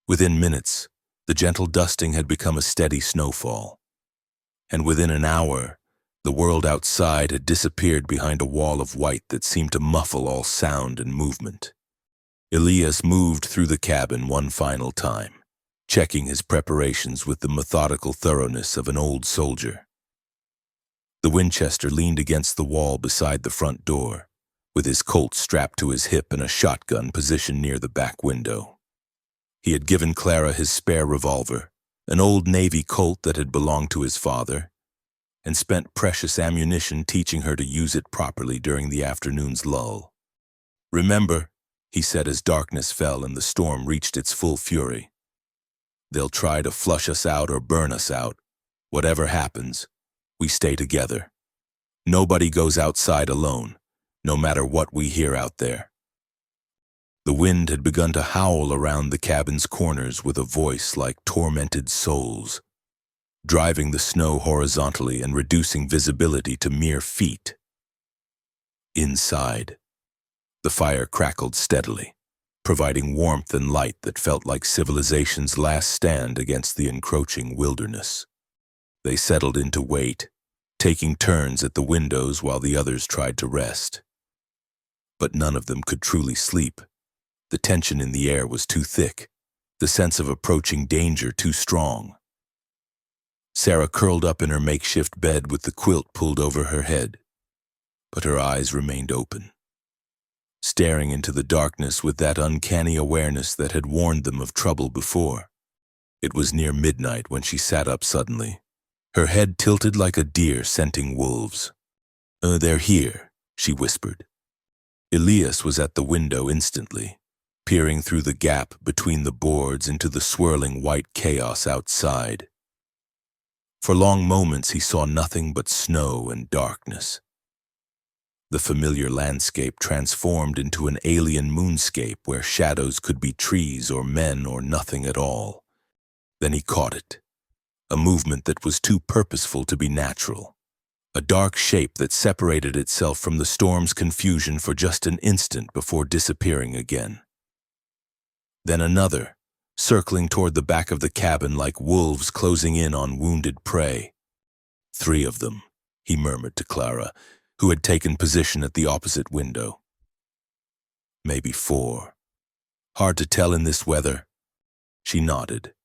Within minutes, the gentle dusting had become a steady snowfall, and within an hour, the world outside had disappeared behind a wall of white that seemed to muffle all sound and movement. Elias moved through the cabin one final time, checking his preparations with the methodical thoroughness of an old soldier. The Winchester leaned against the wall beside the front door, with his Colt strapped to his hip and a shotgun positioned near the back window. He had given Clara his spare revolver, an old Navy Colt that had belonged to his father, and spent precious ammunition teaching her to use it properly during the afternoon's lull. Remember, he said as darkness fell and the storm reached its full fury. They'll try to flush us out or burn us out. Whatever happens, we stay together. Nobody goes outside alone, no matter what we hear out there. The wind had begun to howl around the cabin's corners with a voice like tormented souls, driving the snow horizontally and reducing visibility to mere feet. Inside, the fire crackled steadily, providing warmth and light that felt like civilization's last stand against the encroaching wilderness. They settled into wait, taking turns at the windows while the others tried to rest. But none of them could truly sleep. The tension in the air was too thick, the sense of approaching danger too strong. Sarah curled up in her makeshift bed with the quilt pulled over her head, but her eyes remained open, staring into the darkness with that uncanny awareness that had warned them of trouble before. It was near midnight when she sat up suddenly, her head tilted like a deer scenting wolves. They're here," she whispered. Elias was at the window instantly, peering through the gap between the boards into the swirling white chaos outside. For long moments he saw nothing but snow and darkness. The familiar landscape transformed into an alien moonscape where shadows could be trees or men or nothing at all. Then he caught it, a movement that was too purposeful to be natural, a dark shape that separated itself from the storm's confusion for just an instant before disappearing again. Then another, circling toward the back of the cabin like wolves closing in on wounded prey. 3 of them, he murmured to Clara, who had taken position at the opposite window. Maybe 4. Hard to tell in this weather. She nodded,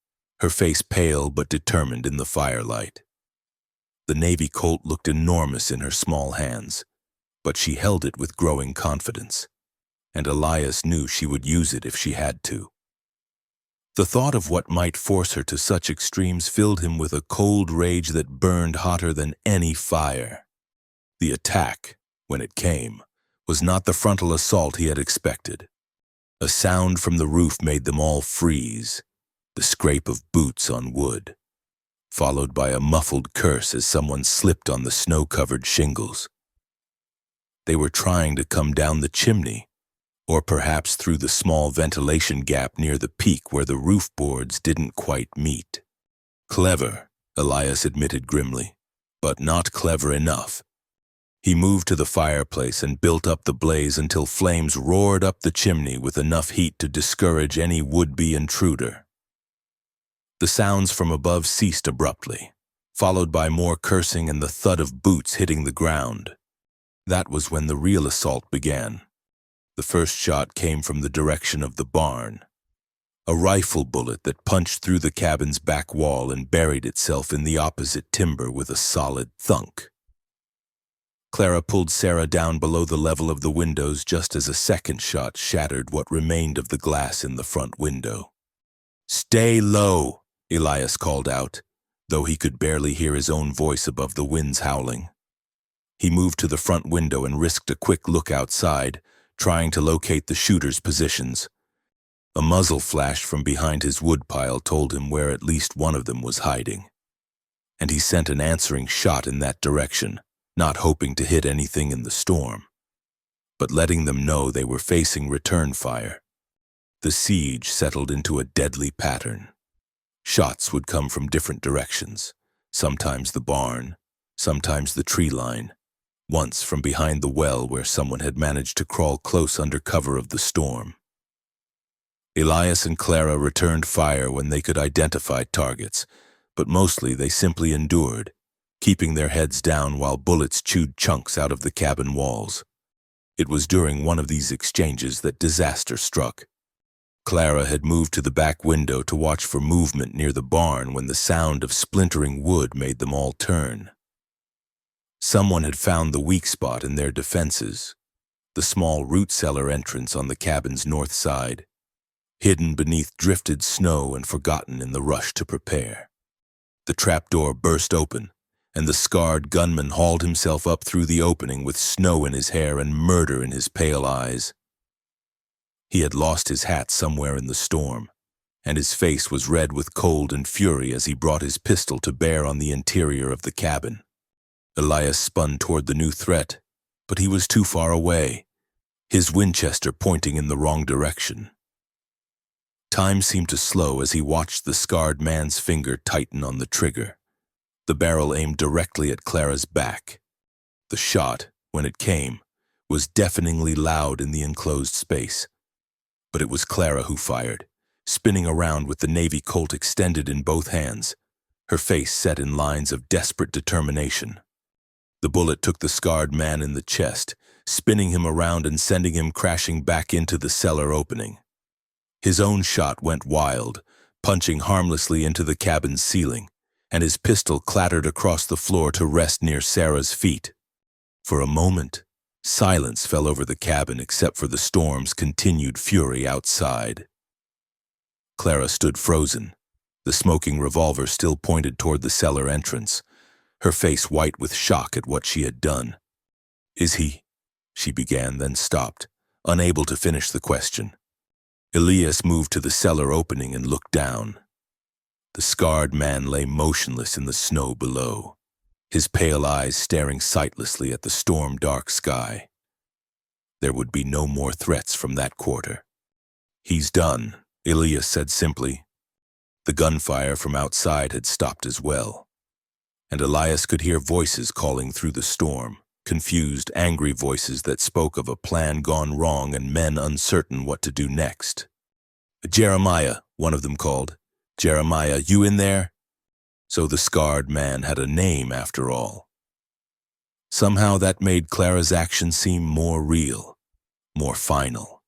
her face pale but determined in the firelight. The Navy Colt looked enormous in her small hands, but she held it with growing confidence, and Elias knew she would use it if she had to. The thought of what might force her to such extremes filled him with a cold rage that burned hotter than any fire. The attack, when it came, was not the frontal assault he had expected. A sound from the roof made them all freeze, the scrape of boots on wood, followed by a muffled curse as someone slipped on the snow-covered shingles. They were trying to come down the chimney, or perhaps through the small ventilation gap near the peak where the roof boards didn't quite meet. Clever, Elias admitted grimly, but not clever enough. He moved to the fireplace and built up the blaze until flames roared up the chimney with enough heat to discourage any would-be intruder. The sounds from above ceased abruptly, followed by more cursing and the thud of boots hitting the ground. That was when the real assault began. The first shot came from the direction of the barn. A rifle bullet that punched through the cabin's back wall and buried itself in the opposite timber with a solid thunk. Clara pulled Sarah down below the level of the windows just as a second shot shattered what remained of the glass in the front window. "Stay low," Elias called out, though he could barely hear his own voice above the winds howling. He moved to the front window and risked a quick look outside, trying to locate the shooters' positions. A muzzle flash from behind his woodpile told him where at least one of them was hiding, and he sent an answering shot in that direction, not hoping to hit anything in the storm, but letting them know they were facing return fire. The siege settled into a deadly pattern. Shots would come from different directions, sometimes the barn, sometimes the tree line, once from behind the well where someone had managed to crawl close under cover of the storm. Elias and Clara returned fire when they could identify targets, but mostly they simply endured, keeping their heads down while bullets chewed chunks out of the cabin walls. It was during one of these exchanges that disaster struck. Clara had moved to the back window to watch for movement near the barn when the sound of splintering wood made them all turn. Someone had found the weak spot in their defenses, the small root cellar entrance on the cabin's north side, hidden beneath drifted snow and forgotten in the rush to prepare. The trapdoor burst open, and the scarred gunman hauled himself up through the opening with snow in his hair and murder in his pale eyes. He had lost his hat somewhere in the storm, and his face was red with cold and fury as he brought his pistol to bear on the interior of the cabin. Elias spun toward the new threat, but he was too far away, his Winchester pointing in the wrong direction. Time seemed to slow as he watched the scarred man's finger tighten on the trigger. The barrel aimed directly at Clara's back. The shot, when it came, was deafeningly loud in the enclosed space. But it was Clara who fired, spinning around with the Navy Colt extended in both hands, her face set in lines of desperate determination. The bullet took the scarred man in the chest, spinning him around and sending him crashing back into the cellar opening. His own shot went wild, punching harmlessly into the cabin's ceiling, and his pistol clattered across the floor to rest near Sarah's feet. For a moment, silence fell over the cabin except for the storm's continued fury outside. Clara stood frozen, the smoking revolver still pointed toward the cellar entrance, her face white with shock at what she had done. "Is he?" she began, then stopped, unable to finish the question. Elias moved to the cellar opening and looked down. The scarred man lay motionless in the snow below, his pale eyes staring sightlessly at the storm-dark sky. There would be no more threats from that quarter. "He's done," Elias said simply. The gunfire from outside had stopped as well, and Elias could hear voices calling through the storm, confused, angry voices that spoke of a plan gone wrong and men uncertain what to do next. "Jeremiah," one of them called. "Jeremiah, you in there?" So the scarred man had a name after all. Somehow that made Clara's action seem more real, more final.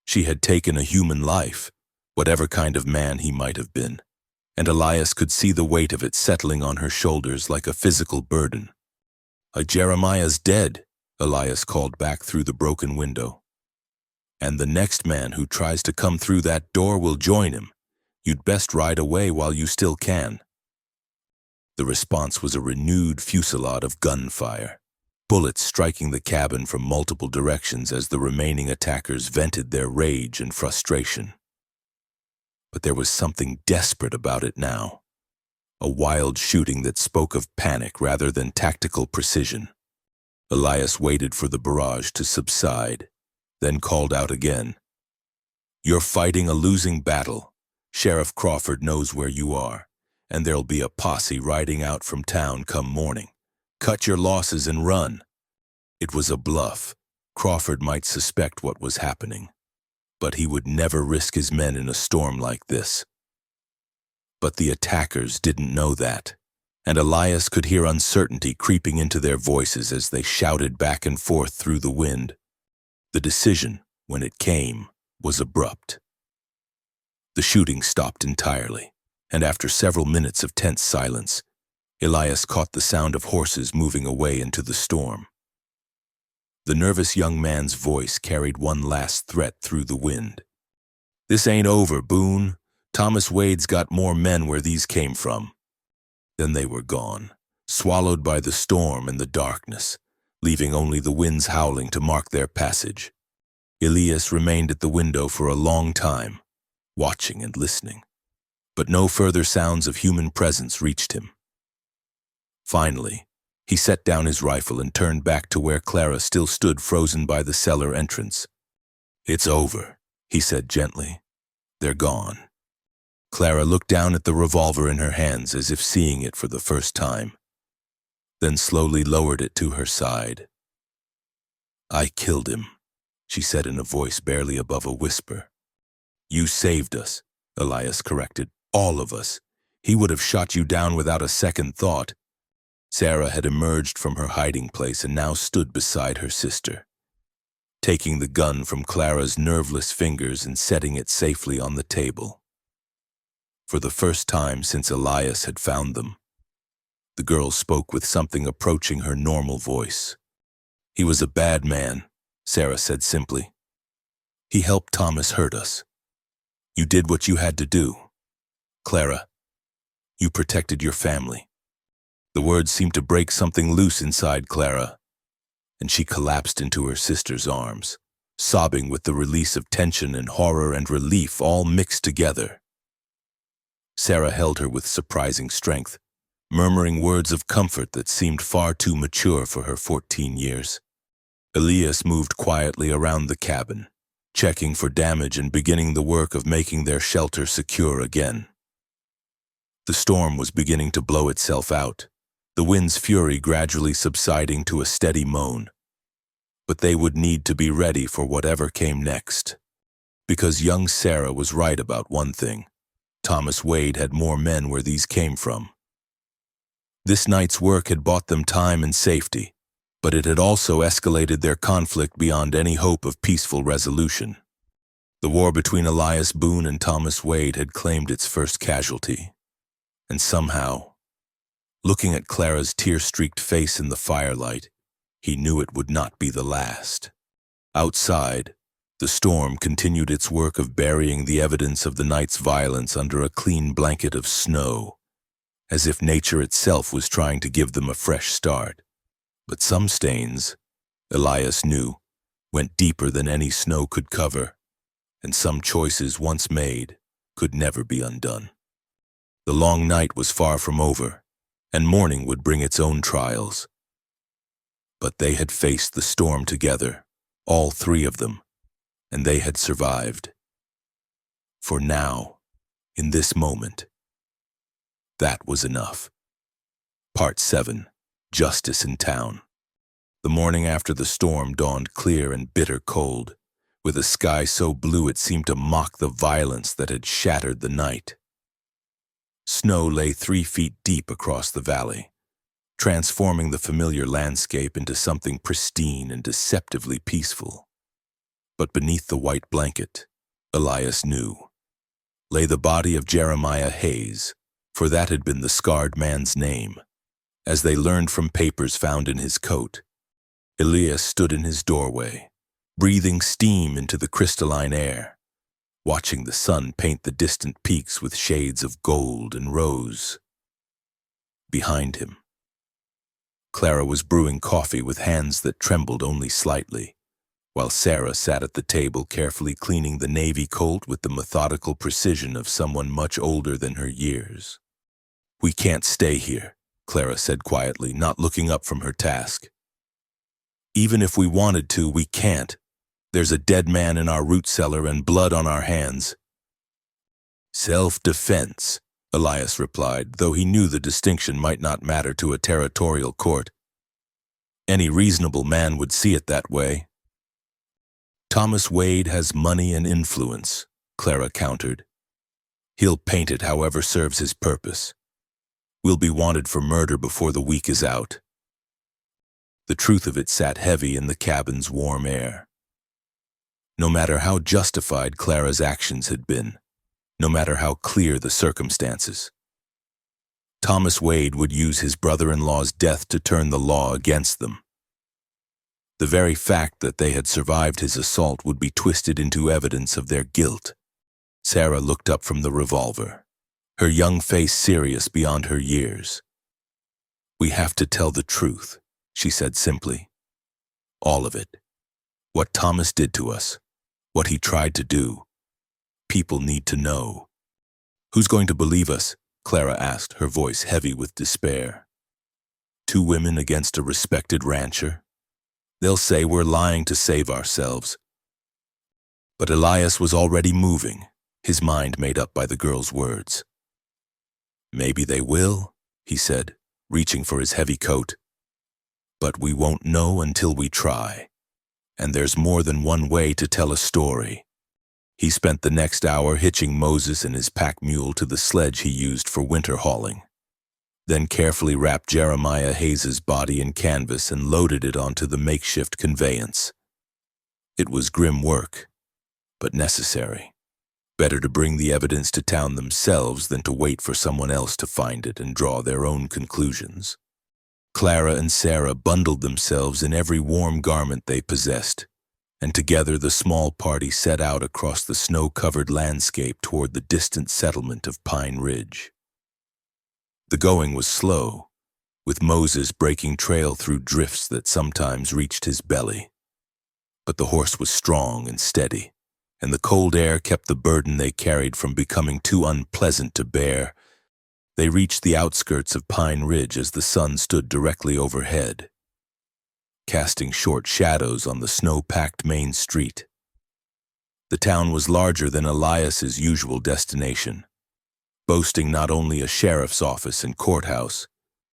She had taken a human life, whatever kind of man he might have been, and Elias could see the weight of it settling on her shoulders like a physical burden. "Jeremiah's dead," Elias called back through the broken window. "And the next man who tries to come through that door will join him. You'd best ride away while you still can." The response was a renewed fusillade of gunfire. bullets striking the cabin from multiple directions as the remaining attackers vented their rage and frustration. But there was something desperate about it now, a wild shooting that spoke of panic rather than tactical precision. Elias waited for the barrage to subside, then called out again. "You're fighting a losing battle. Sheriff Crawford knows where you are, and there'll be a posse riding out from town come morning. Cut your losses and run." It was a bluff. Crawford might suspect what was happening, but he would never risk his men in a storm like this. But the attackers didn't know that, and Elias could hear uncertainty creeping into their voices as they shouted back and forth through the wind. The decision, when it came, was abrupt. The shooting stopped entirely, and after several minutes of tense silence, Elias caught the sound of horses moving away into the storm. The nervous young man's voice carried one last threat through the wind. "This ain't over, Boone. Thomas Wade's got more men where these came from." Then they were gone, swallowed by the storm and the darkness, leaving only the winds howling to mark their passage. Elias remained at the window for a long time, watching and listening, but no further sounds of human presence reached him. Finally, he set down his rifle and turned back to where Clara still stood frozen by the cellar entrance. "It's over," he said gently. "They're gone." Clara looked down at the revolver in her hands as if seeing it for the first time, then slowly lowered it to her side. "I killed him," she said in a voice barely above a whisper. "You saved us," Elias corrected. "All of us. He would have shot you down without a second thought." Sarah had emerged from her hiding place and now stood beside her sister, taking the gun from Clara's nerveless fingers and setting it safely on the table. For the first time since Elias had found them, the girl spoke with something approaching her normal voice. "He was a bad man," Sarah said simply. "He helped Thomas hurt us. You did what you had to do. Clara, you protected your family." The words seemed to break something loose inside Clara, and she collapsed into her sister's arms, sobbing with the release of tension and horror and relief all mixed together. Sarah held her with surprising strength, murmuring words of comfort that seemed far too mature for her 14 years. Elias moved quietly around the cabin, checking for damage and beginning the work of making their shelter secure again. The storm was beginning to blow itself out, the wind's fury gradually subsiding to a steady moan. But they would need to be ready for whatever came next, because young Sarah was right about one thing. Thomas Wade had more men where these came from. This night's work had bought them time and safety, but it had also escalated their conflict beyond any hope of peaceful resolution. The war between Elias Boone and Thomas Wade had claimed its first casualty, and somehow, looking at Clara's tear-streaked face in the firelight, he knew it would not be the last. Outside, the storm continued its work of burying the evidence of the night's violence under a clean blanket of snow, as if nature itself was trying to give them a fresh start. But some stains, Elias knew, went deeper than any snow could cover, and some choices once made could never be undone. The long night was far from over, and morning would bring its own trials. But they had faced the storm together, all three of them, and they had survived. For now, in this moment, that was enough. Part 7. Justice in Town. The morning after the storm dawned clear and bitter cold, with a sky so blue it seemed to mock the violence that had shattered the night. Snow lay 3 feet deep across the valley, transforming the familiar landscape into something pristine and deceptively peaceful. But beneath the white blanket, Elias knew, lay the body of Jeremiah Hayes, for that had been the scarred man's name. As they learned from papers found in his coat, Elias stood in his doorway, breathing steam into the crystalline air, watching the sun paint the distant peaks with shades of gold and rose. Behind him, Clara was brewing coffee with hands that trembled only slightly, while Sarah sat at the table carefully cleaning the Navy Colt with the methodical precision of someone much older than her years. "We can't stay here," Clara said quietly, not looking up from her task. "Even if we wanted to, we can't. There's a dead man in our root cellar and blood on our hands." "Self-defense," Elias replied, though he knew the distinction might not matter to a territorial court. "Any reasonable man would see it that way." "Thomas Wade has money and influence," Clara countered. "He'll paint it however serves his purpose. We'll be wanted for murder before the week is out." The truth of it sat heavy in the cabin's warm air. No matter how justified Clara's actions had been, no matter how clear the circumstances, Thomas Wade would use his brother-in-law's death to turn the law against them. The very fact that they had survived his assault would be twisted into evidence of their guilt. Sarah looked up from the revolver, her young face serious beyond her years. "We have to tell the truth," she said simply. "All of it. What Thomas did to us, what he tried to do. People need to know." "Who's going to believe us?" Clara asked, her voice heavy with despair. "Two women against a respected rancher? They'll say we're lying to save ourselves." But Elias was already moving, his mind made up by the girl's words. "Maybe they will," he said, reaching for his heavy coat. "But we won't know until we try. And there's more than one way to tell a story." He spent the next hour hitching Moses and his pack mule to the sledge he used for winter hauling, then carefully wrapped Jeremiah Hayes's body in canvas and loaded it onto the makeshift conveyance. It was grim work, but necessary. Better to bring the evidence to town themselves than to wait for someone else to find it and draw their own conclusions. Clara and Sarah bundled themselves in every warm garment they possessed, and together the small party set out across the snow-covered landscape toward the distant settlement of Pine Ridge. The going was slow, with Moses breaking trail through drifts that sometimes reached his belly. But the horse was strong and steady, and the cold air kept the burden they carried from becoming too unpleasant to bear. They reached the outskirts of Pine Ridge as the sun stood directly overhead, casting short shadows on the snow-packed main street. The town was larger than Elias's usual destination, boasting not only a sheriff's office and courthouse,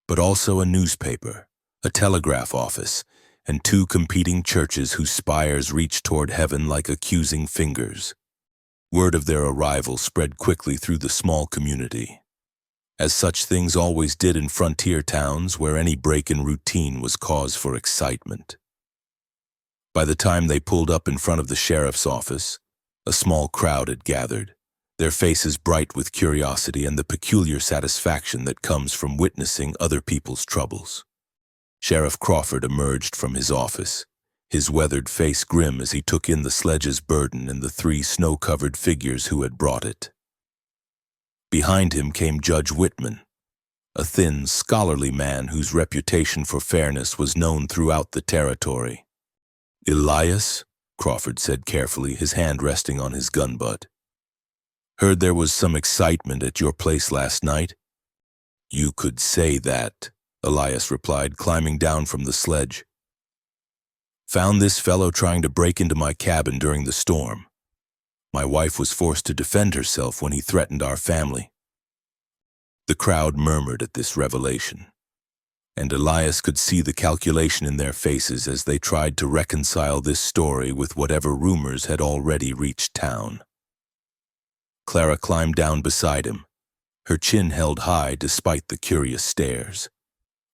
but also a newspaper, a telegraph office, and two competing churches whose spires reached toward heaven like accusing fingers. Word of their arrival spread quickly through the small community, as such things always did in frontier towns where any break in routine was cause for excitement. By the time they pulled up in front of the sheriff's office, a small crowd had gathered, their faces bright with curiosity and the peculiar satisfaction that comes from witnessing other people's troubles. Sheriff Crawford emerged from his office, his weathered face grim as he took in the sledge's burden and the three snow-covered figures who had brought it. Behind him came Judge Whitman, a thin, scholarly man whose reputation for fairness was known throughout the territory. "Elias," Crawford said carefully, his hand resting on his gun butt. "Heard there was some excitement at your place last night?" "You could say that," Elias replied, climbing down from the sledge. "Found this fellow trying to break into my cabin during the storm. My wife was forced to defend herself when he threatened our family." The crowd murmured at this revelation, and Elias could see the calculation in their faces as they tried to reconcile this story with whatever rumors had already reached town. Clara climbed down beside him, her chin held high despite the curious stares,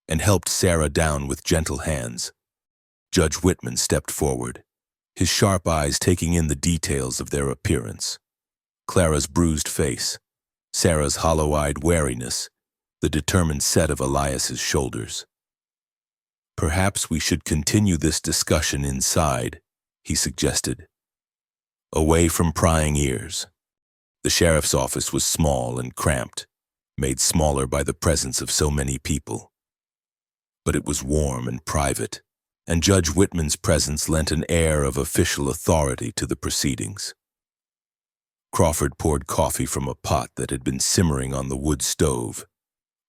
and helped Sarah down with gentle hands. Judge Whitman stepped forward, his sharp eyes taking in the details of their appearance. Clara's bruised face, Sarah's hollow-eyed wariness, the determined set of Elias's shoulders. "Perhaps we should continue this discussion inside," he suggested, away from prying ears. The sheriff's office was small and cramped, made smaller by the presence of so many people. but it was warm and private, and Judge Whitman's presence lent an air of official authority to the proceedings. Crawford poured coffee from a pot that had been simmering on the wood stove,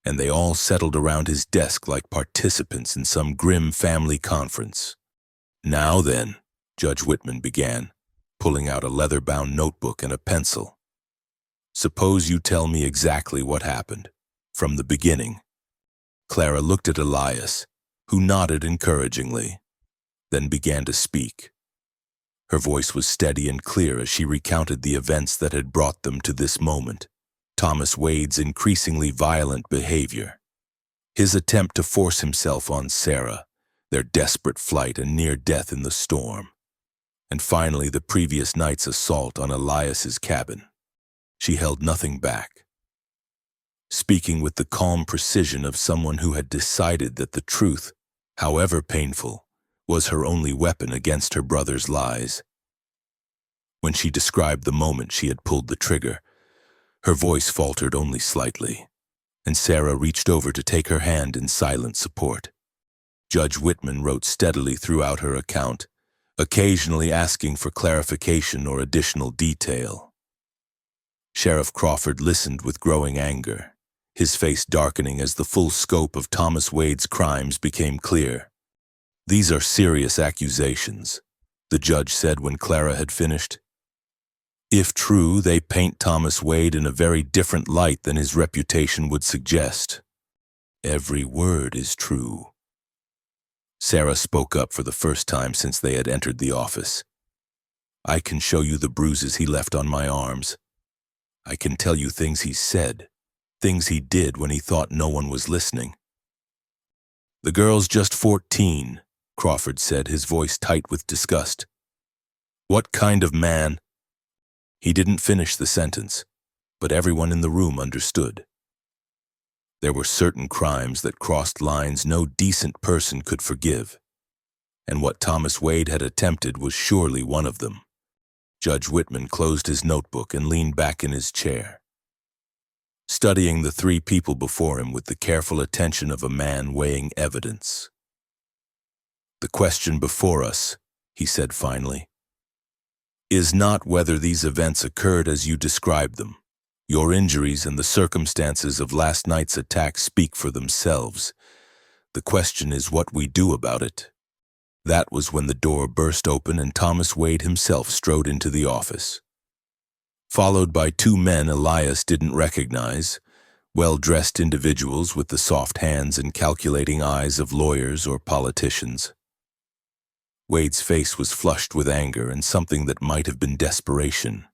and they all settled around his desk like participants in some grim family conference. "Now then," Judge Whitman began, pulling out a leather-bound notebook and a pencil. "Suppose you tell me exactly what happened, from the beginning." Clara looked at Elias, who nodded encouragingly, then began to speak. Her voice was steady and clear as she recounted the events that had brought them to this moment. Thomas Wade's increasingly violent behavior, his attempt to force himself on Sarah, their desperate flight and near death in the storm, and finally the previous night's assault on Elias's cabin. She held nothing back, speaking with the calm precision of someone who had decided that the truth, however painful, was her only weapon against her brother's lies. When she described the moment she had pulled the trigger, her voice faltered only slightly, and Sarah reached over to take her hand in silent support. Judge Whitman wrote steadily throughout her account, occasionally asking for clarification or additional detail. Sheriff Crawford listened with growing anger, his face darkening as the full scope of Thomas Wade's crimes became clear. "These are serious accusations," the judge said when Clara had finished. "If true, they paint Thomas Wade in a very different light than his reputation would suggest." "Every word is true." Sarah spoke up for the first time since they had entered the office. "I can show you the bruises he left on my arms. I can tell you things he said, things he did when he thought no one was listening." "The girl's just 14, Crawford said, his voice tight with disgust. "What kind of man—" He didn't finish the sentence, but everyone in the room understood. There were certain crimes that crossed lines no decent person could forgive, and what Thomas Wade had attempted was surely one of them. Judge Whitman closed his notebook and leaned back in his chair, studying the three people before him with the careful attention of a man weighing evidence. "The question before us," he said finally, "is not whether these events occurred as you described them. Your injuries and the circumstances of last night's attack speak for themselves. The question is what we do about it." That was when the door burst open and Thomas Wade himself strode into the office, followed by two men Elias didn't recognize, well-dressed individuals with the soft hands and calculating eyes of lawyers or politicians. Wade's face was flushed with anger and something that might have been desperation,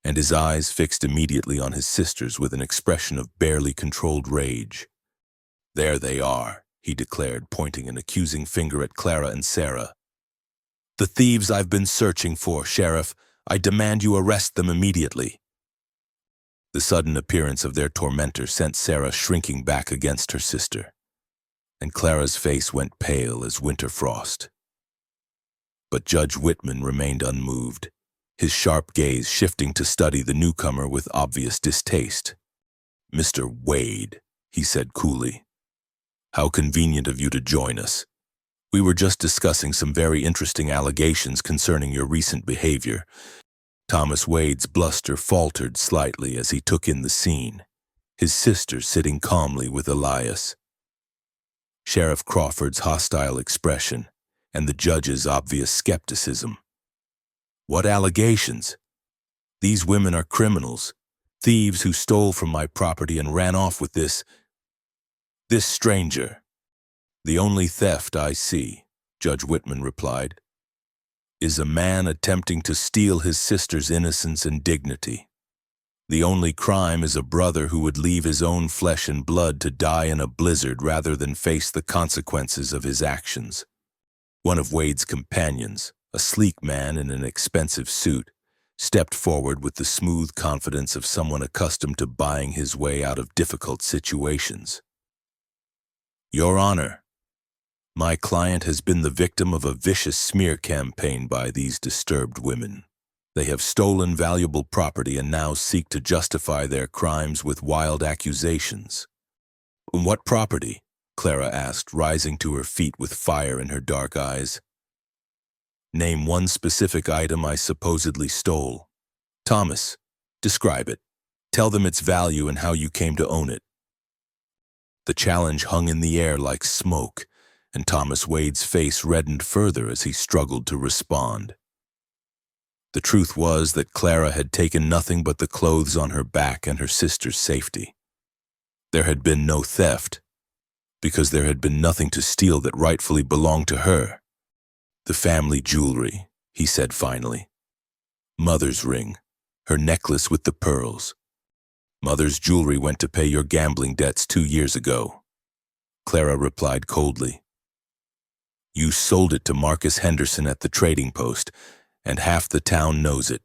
and his eyes fixed immediately on his sisters with an expression of barely controlled rage. "There they are," he declared, pointing an accusing finger at Clara and Sarah. "The thieves I've been searching for, Sheriff. I demand you arrest them immediately." The sudden appearance of their tormentor sent Sarah shrinking back against her sister, and Clara's face went pale as winter frost. But Judge Whitman remained unmoved, his sharp gaze shifting to study the newcomer with obvious distaste. "Mr. Wade," he said coolly, "how convenient of you to join us. We were just discussing some very interesting allegations concerning your recent behavior." Thomas Wade's bluster faltered slightly as he took in the scene, his sister sitting calmly with Elias. Sheriff Crawford's hostile expression, and the judge's obvious skepticism. "What allegations? These women are criminals, thieves who stole from my property and ran off with this stranger." "The only theft I see," Judge Whitman replied, "is a man attempting to steal his sister's innocence and dignity. The only crime is a brother who would leave his own flesh and blood to die in a blizzard rather than face the consequences of his actions." One of Wade's companions, a sleek man in an expensive suit, stepped forward with the smooth confidence of someone accustomed to buying his way out of difficult situations. "Your Honor, my client has been the victim of a vicious smear campaign by these disturbed women. They have stolen valuable property and now seek to justify their crimes with wild accusations." "What property?" Clara asked, rising to her feet with fire in her dark eyes. Name one specific item I supposedly stole. Thomas, describe it. Tell them its value and how you came to own it. The challenge hung in the air like smoke, and Thomas Wade's face reddened further as he struggled to respond. The truth was that Clara had taken nothing but the clothes on her back and her sister's safety. There had been no theft, because there had been nothing to steal that rightfully belonged to her. The family jewelry, he said finally. Mother's ring, her necklace with the pearls. Mother's jewelry went to pay your gambling debts 2 years ago. Clara replied coldly. You sold it to Marcus Henderson at the trading post, and half the town knows it.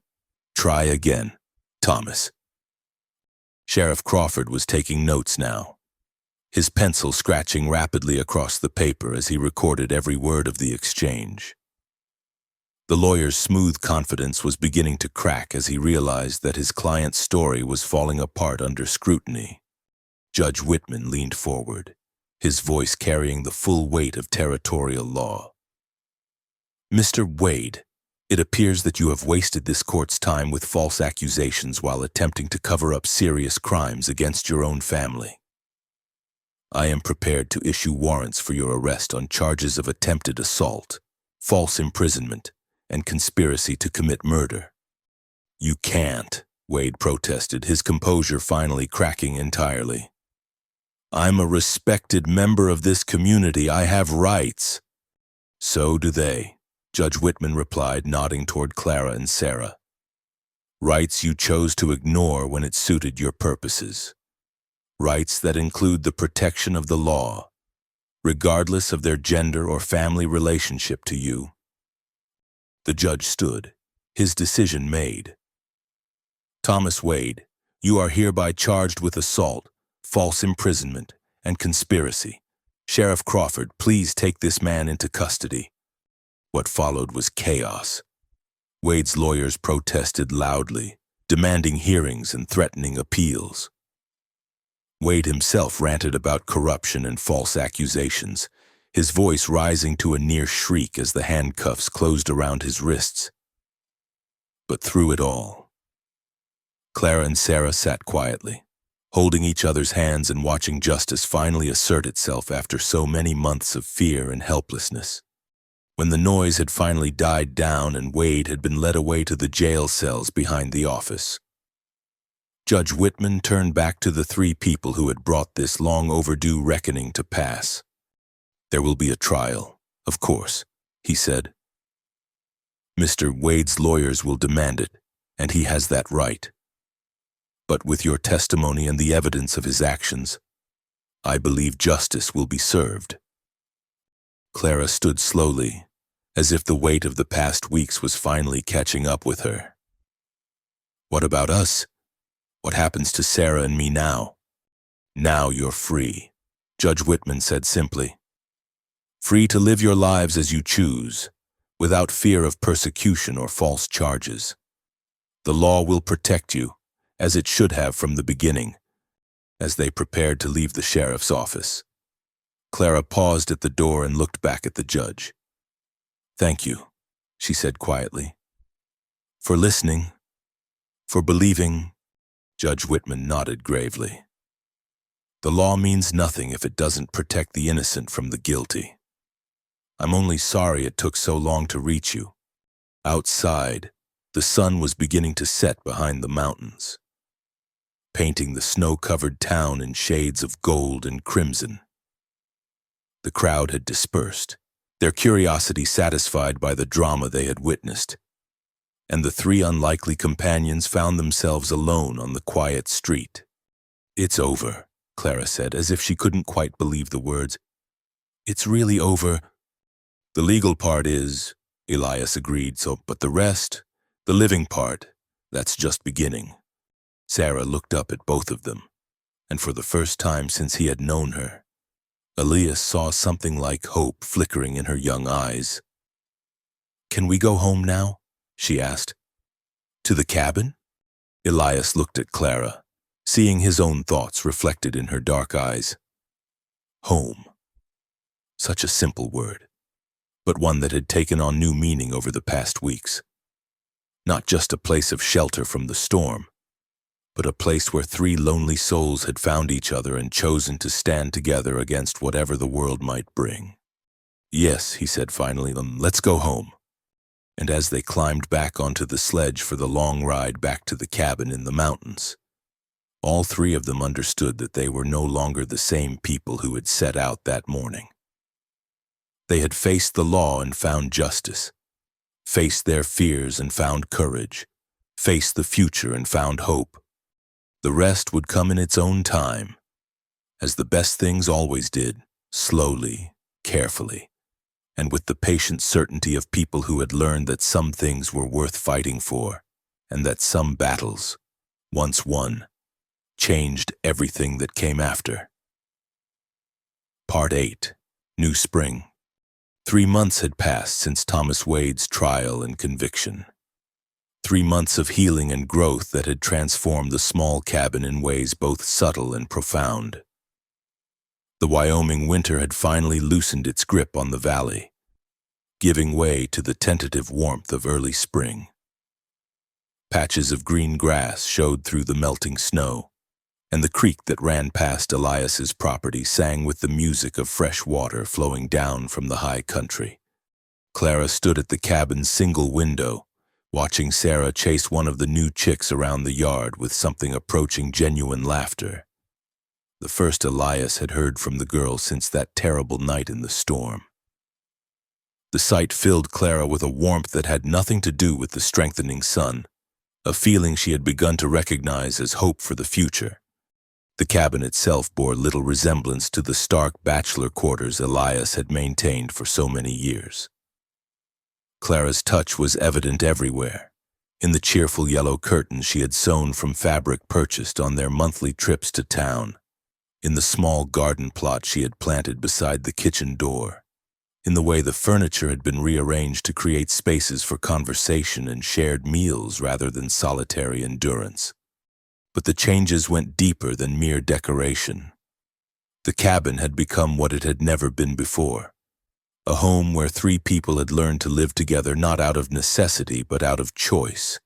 Try again, Thomas. Sheriff Crawford was taking notes now, his pencil scratching rapidly across the paper as he recorded every word of the exchange. The lawyer's smooth confidence was beginning to crack as he realized that his client's story was falling apart under scrutiny. Judge Whitman leaned forward, his voice carrying the full weight of territorial law. Mr. Wade, it appears that you have wasted this court's time with false accusations while attempting to cover up serious crimes against your own family. I am prepared to issue warrants for your arrest on charges of attempted assault, false imprisonment, and conspiracy to commit murder. You can't, Wade protested, his composure finally cracking entirely. I'm a respected member of this community. I have rights. So do they, Judge Whitman replied, nodding toward Clara and Sarah. Rights you chose to ignore when it suited your purposes. Rights that include the protection of the law, regardless of their gender or family relationship to you. The judge stood, his decision made. Thomas Wade, you are hereby charged with assault, false imprisonment, and conspiracy. Sheriff Crawford, please take this man into custody. What followed was chaos. Wade's lawyers protested loudly, demanding hearings and threatening appeals. Wade himself ranted about corruption and false accusations, his voice rising to a near shriek as the handcuffs closed around his wrists. But through it all, Clara and Sarah sat quietly, holding each other's hands and watching justice finally assert itself after so many months of fear and helplessness. When the noise had finally died down and Wade had been led away to the jail cells behind the office, Judge Whitman turned back to the 3 people who had brought this long-overdue reckoning to pass. There will be a trial, of course, he said. Mr. Wade's lawyers will demand it, and he has that right. But with your testimony and the evidence of his actions, I believe justice will be served. Clara stood slowly, as if the weight of the past weeks was finally catching up with her. What about us? What happens to Sarah and me now? Now you're free, Judge Whitman said simply. Free to live your lives as you choose, without fear of persecution or false charges. The law will protect you, as it should have from the beginning, as they prepared to leave the sheriff's office. Clara paused at the door and looked back at the judge. Thank you, she said quietly. For listening, for believing. Judge Whitman nodded gravely. The law means nothing if it doesn't protect the innocent from the guilty. I'm only sorry it took so long to reach you. Outside, the sun was beginning to set behind the mountains, painting the snow-covered town in shades of gold and crimson. The crowd had dispersed, their curiosity satisfied by the drama they had witnessed, and the 3 unlikely companions found themselves alone on the quiet street. It's over, Clara said, as if she couldn't quite believe the words. It's really over. The legal part is, Elias agreed, but the rest, the living part, that's just beginning. Sarah looked up at both of them, and for the first time since he had known her, Elias saw something like hope flickering in her young eyes. Can we go home now? She asked. To the cabin? Elias looked at Clara, seeing his own thoughts reflected in her dark eyes. Home, Such a simple word, but one that had taken on new meaning over the past weeks. Not just a place of shelter from the storm, but a place where three lonely souls had found each other and chosen to stand together against whatever the world might bring. "Yes," he said finally, "let's go home." And as they climbed back onto the sledge for the long ride back to the cabin in the mountains, all three of them understood that they were no longer the same people who had set out that morning. They had faced the law and found justice, faced their fears and found courage, faced the future and found hope. The rest would come in its own time, as the best things always did, slowly, carefully, and with the patient certainty of people who had learned that some things were worth fighting for, and that some battles, once won, changed everything that came after. Part 8. New Spring. 3 months had passed since Thomas Wade's trial and conviction. 3 months of healing and growth that had transformed the small cabin in ways both subtle and profound. The Wyoming winter had finally loosened its grip on the valley, giving way to the tentative warmth of early spring. Patches of green grass showed through the melting snow, and the creek that ran past Elias's property sang with the music of fresh water flowing down from the high country. Clara stood at the cabin's single window, watching Sarah chase one of the new chicks around the yard with something approaching genuine laughter. The first Elias had heard from the girl since that terrible night in the storm. The sight filled Clara with a warmth that had nothing to do with the strengthening sun, a feeling she had begun to recognize as hope for the future. The cabin itself bore little resemblance to the stark bachelor quarters Elias had maintained for so many years. Clara's touch was evident everywhere, in the cheerful yellow curtains she had sewn from fabric purchased on their monthly trips to town, in the small garden plot she had planted beside the kitchen door, in the way the furniture had been rearranged to create spaces for conversation and shared meals rather than solitary endurance. But the changes went deeper than mere decoration. The cabin had become what it had never been before, a home where three people had learned to live together not out of necessity but out of choice,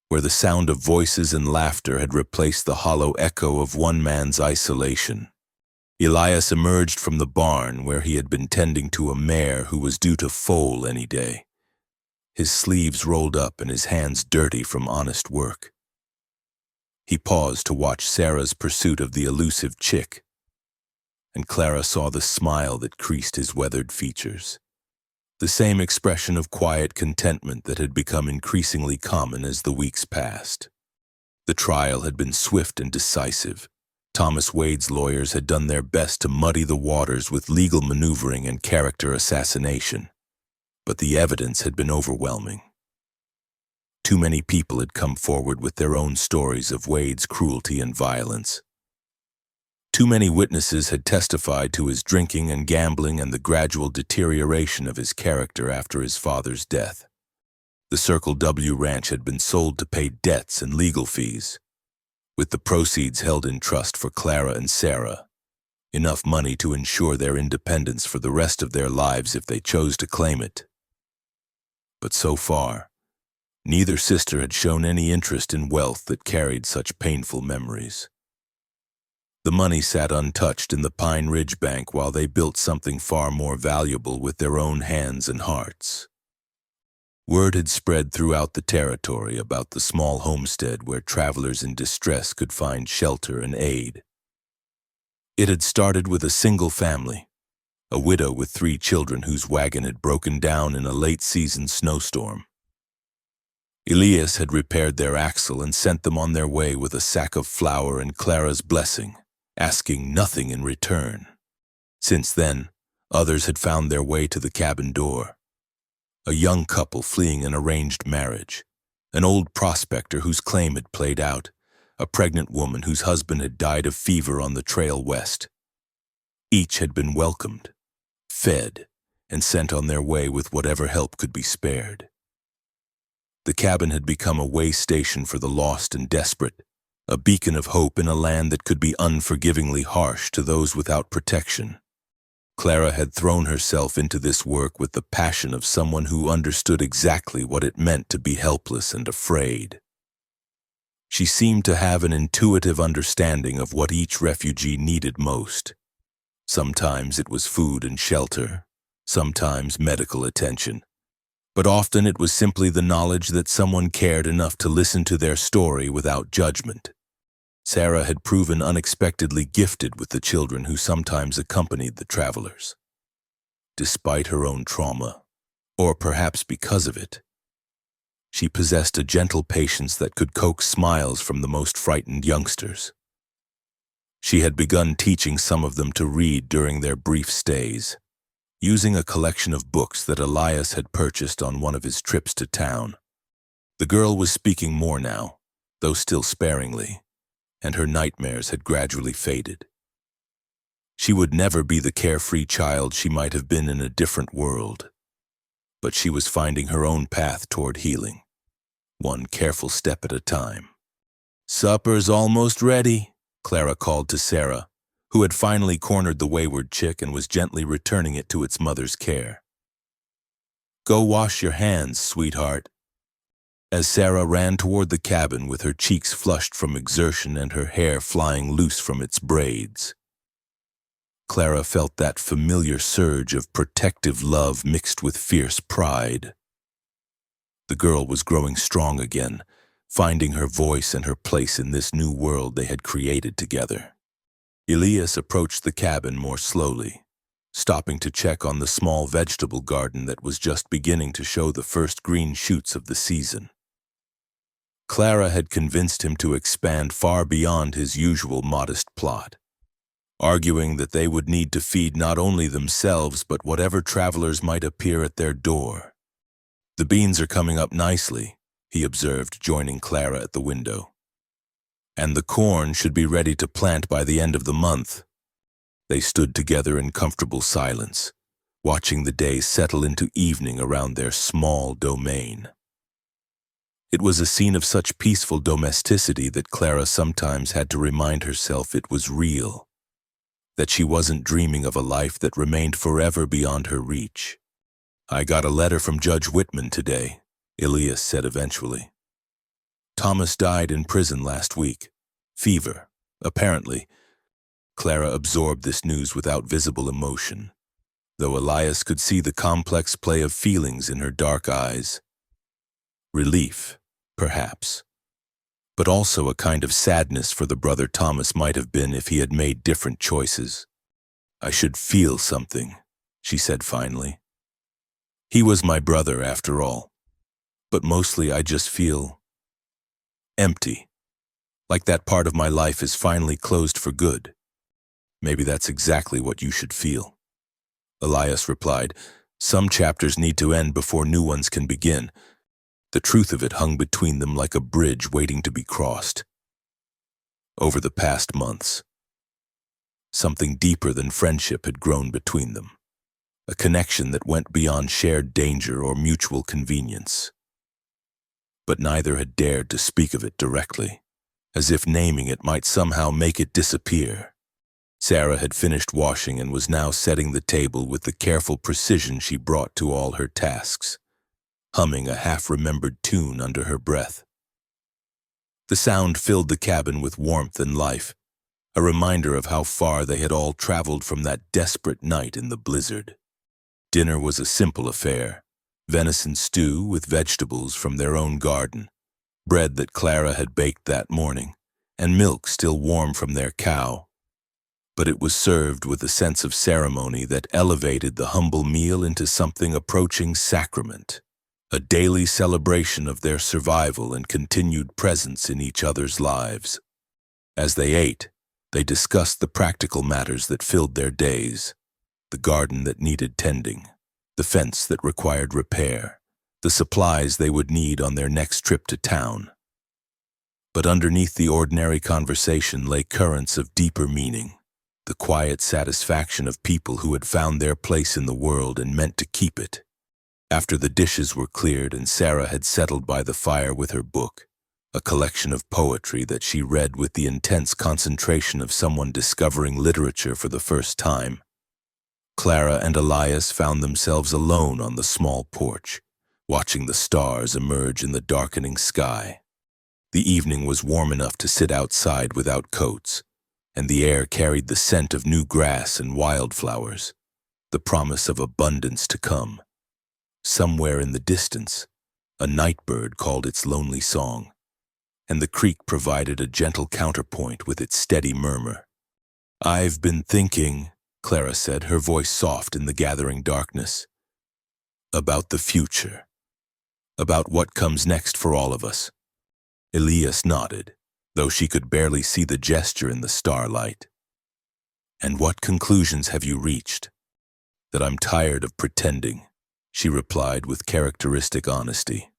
where the sound of voices and laughter had replaced the hollow echo of one man's isolation. Elias emerged from the barn where he had been tending to a mare who was due to foal any day, his sleeves rolled up and his hands dirty from honest work. He paused to watch Sarah's pursuit of the elusive chick, and Clara saw the smile that creased his weathered features, the same expression of quiet contentment that had become increasingly common as the weeks passed. The trial had been swift and decisive. Thomas Wade's lawyers had done their best to muddy the waters with legal maneuvering and character assassination, but the evidence had been overwhelming. Too many people had come forward with their own stories of Wade's cruelty and violence. Too many witnesses had testified to his drinking and gambling and the gradual deterioration of his character after his father's death. The Circle W ranch had been sold to pay debts and legal fees, with the proceeds held in trust for Clara and Sarah, enough money to ensure their independence for the rest of their lives if they chose to claim it. But so far, neither sister had shown any interest in wealth that carried such painful memories. The money sat untouched in the Pine Ridge Bank while they built something far more valuable with their own hands and hearts. Word had spread throughout the territory about the small homestead where travelers in distress could find shelter and aid. It had started with a single family, a widow with 3 children whose wagon had broken down in a late-season snowstorm. Elias had repaired their axle and sent them on their way with a sack of flour and Clara's blessing, asking nothing in return. Since then, others had found their way to the cabin door. A young couple fleeing an arranged marriage, an old prospector whose claim had played out, a pregnant woman whose husband had died of fever on the trail west. Each had been welcomed, fed, and sent on their way with whatever help could be spared. The cabin had become a way station for the lost and desperate, a beacon of hope in a land that could be unforgivingly harsh to those without protection. Clara had thrown herself into this work with the passion of someone who understood exactly what it meant to be helpless and afraid. She seemed to have an intuitive understanding of what each refugee needed most. Sometimes it was food and shelter, sometimes medical attention, but often it was simply the knowledge that someone cared enough to listen to their story without judgment. Sarah had proven unexpectedly gifted with the children who sometimes accompanied the travelers. Despite her own trauma, or perhaps because of it, she possessed a gentle patience that could coax smiles from the most frightened youngsters. She had begun teaching some of them to read during their brief stays, using a collection of books that Elias had purchased on one of his trips to town. The girl was speaking more now, though still sparingly, and her nightmares had gradually faded. She would never be the carefree child she might have been in a different world, but she was finding her own path toward healing, one careful step at a time. "Supper's almost ready," Clara called to Sarah, who had finally cornered the wayward chick and was gently returning it to its mother's care. "Go wash your hands, sweetheart." As Sarah ran toward the cabin with her cheeks flushed from exertion and her hair flying loose from its braids, Clara felt that familiar surge of protective love mixed with fierce pride. The girl was growing strong again, finding her voice and her place in this new world they had created together. Elias approached the cabin more slowly, stopping to check on the small vegetable garden that was just beginning to show the first green shoots of the season. Clara had convinced him to expand far beyond his usual modest plot, arguing that they would need to feed not only themselves but whatever travelers might appear at their door. "The beans are coming up nicely," he observed, joining Clara at the window. "And the corn should be ready to plant by the end of the month." They stood together in comfortable silence, watching the day settle into evening around their small domain. It was a scene of such peaceful domesticity that Clara sometimes had to remind herself it was real, that she wasn't dreaming of a life that remained forever beyond her reach. "I got a letter from Judge Whitman today," Elias said eventually. "Thomas died in prison last week. Fever, apparently." Clara absorbed this news without visible emotion, though Elias could see the complex play of feelings in her dark eyes. Relief, perhaps, but also a kind of sadness for the brother Thomas might have been if he had made different choices. "I should feel something," she said finally. "He was my brother after all, but mostly I just feel empty, like that part of my life is finally closed for good. Maybe that's exactly what you should feel." Elias replied, "Some chapters need to end before new ones can begin." The truth of it hung between them like a bridge waiting to be crossed. Over the past months, something deeper than friendship had grown between them, a connection that went beyond shared danger or mutual convenience. But neither had dared to speak of it directly, as if naming it might somehow make it disappear. Sarah had finished washing and was now setting the table with the careful precision she brought to all her tasks, humming a half-remembered tune under her breath. The sound filled the cabin with warmth and life, a reminder of how far they had all traveled from that desperate night in the blizzard. Dinner was a simple affair: venison stew with vegetables from their own garden, bread that Clara had baked that morning, and milk still warm from their cow. But it was served with a sense of ceremony that elevated the humble meal into something approaching sacrament, a daily celebration of their survival and continued presence in each other's lives. As they ate, they discussed the practical matters that filled their days: the garden that needed tending, the fence that required repair, the supplies they would need on their next trip to town. But underneath the ordinary conversation lay currents of deeper meaning, the quiet satisfaction of people who had found their place in the world and meant to keep it. After the dishes were cleared and Sarah had settled by the fire with her book, a collection of poetry that she read with the intense concentration of someone discovering literature for the first time, Clara and Elias found themselves alone on the small porch, watching the stars emerge in the darkening sky. The evening was warm enough to sit outside without coats, and the air carried the scent of new grass and wildflowers, the promise of abundance to come. Somewhere in the distance, a night-bird called its lonely song, and the creek provided a gentle counterpoint with its steady murmur. "I've been thinking," Clara said, her voice soft in the gathering darkness, "about the future, about what comes next for all of us." Elias nodded, though she could barely see the gesture in the starlight. "And what conclusions have you reached?" "That I'm tired of pretending," she replied with characteristic honesty.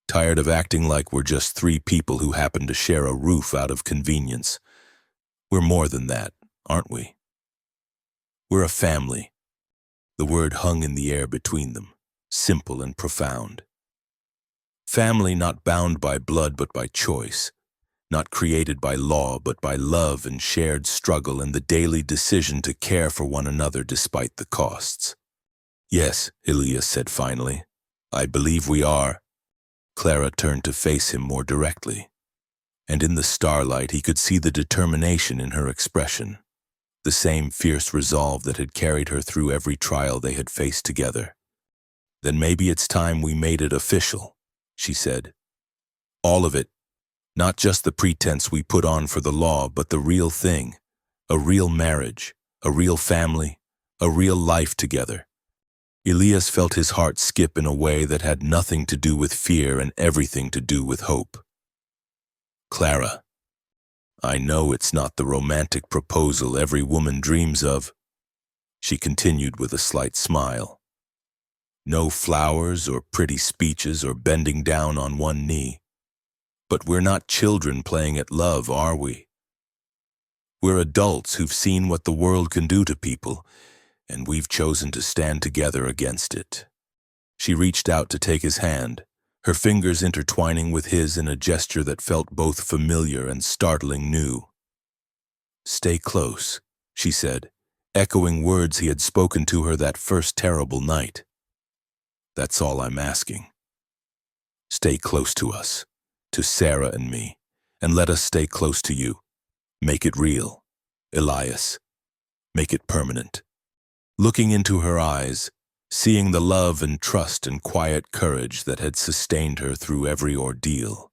"Tired of acting like we're just three people who happen to share a roof out of convenience. We're more than that, aren't we? We're a family." The word hung in the air between them, simple and profound. Family not bound by blood but by choice, not created by law but by love and shared struggle and the daily decision to care for one another despite the costs. "Yes," Elias said finally, "I believe we are." Clara turned to face him more directly, and in the starlight he could see the determination in her expression, the same fierce resolve that had carried her through every trial they had faced together. "Then maybe it's time we made it official," she said. "All of it, not just the pretense we put on for the law, but the real thing, a real marriage, a real family, a real life together." Elias felt his heart skip in a way that had nothing to do with fear and everything to do with hope. "Clara, I know it's not the romantic proposal every woman dreams of," she continued with a slight smile. "No flowers or pretty speeches or bending down on one knee. But we're not children playing at love, are we? We're adults who've seen what the world can do to people, and we've chosen to stand together against it." She reached out to take his hand, her fingers intertwining with his in a gesture that felt both familiar and startling new. "Stay close," she said, echoing words he had spoken to her that first terrible night. "That's all I'm asking. Stay close to us, to Sarah and me, and let us stay close to you. Make it real, Elias. Make it permanent." Looking into her eyes, seeing the love and trust and quiet courage that had sustained her through every ordeal,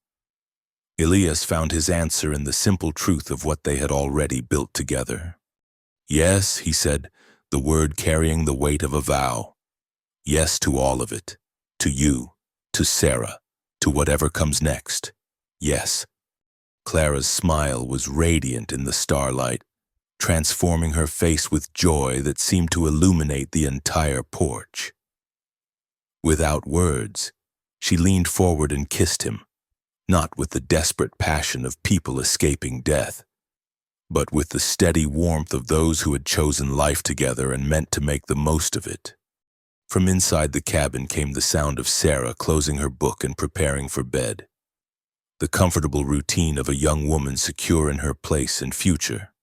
Elias found his answer in the simple truth of what they had already built together. "Yes," he said, the word carrying the weight of a vow. "Yes to all of it. To you, to Sarah, to whatever comes next. Yes." Clara's smile was radiant in the starlight, transforming her face with joy that seemed to illuminate the entire porch. Without words, she leaned forward and kissed him, not with the desperate passion of people escaping death, but with the steady warmth of those who had chosen life together and meant to make the most of it. From inside the cabin came the sound of Sarah closing her book and preparing for bed, the comfortable routine of a young woman secure in her place and future.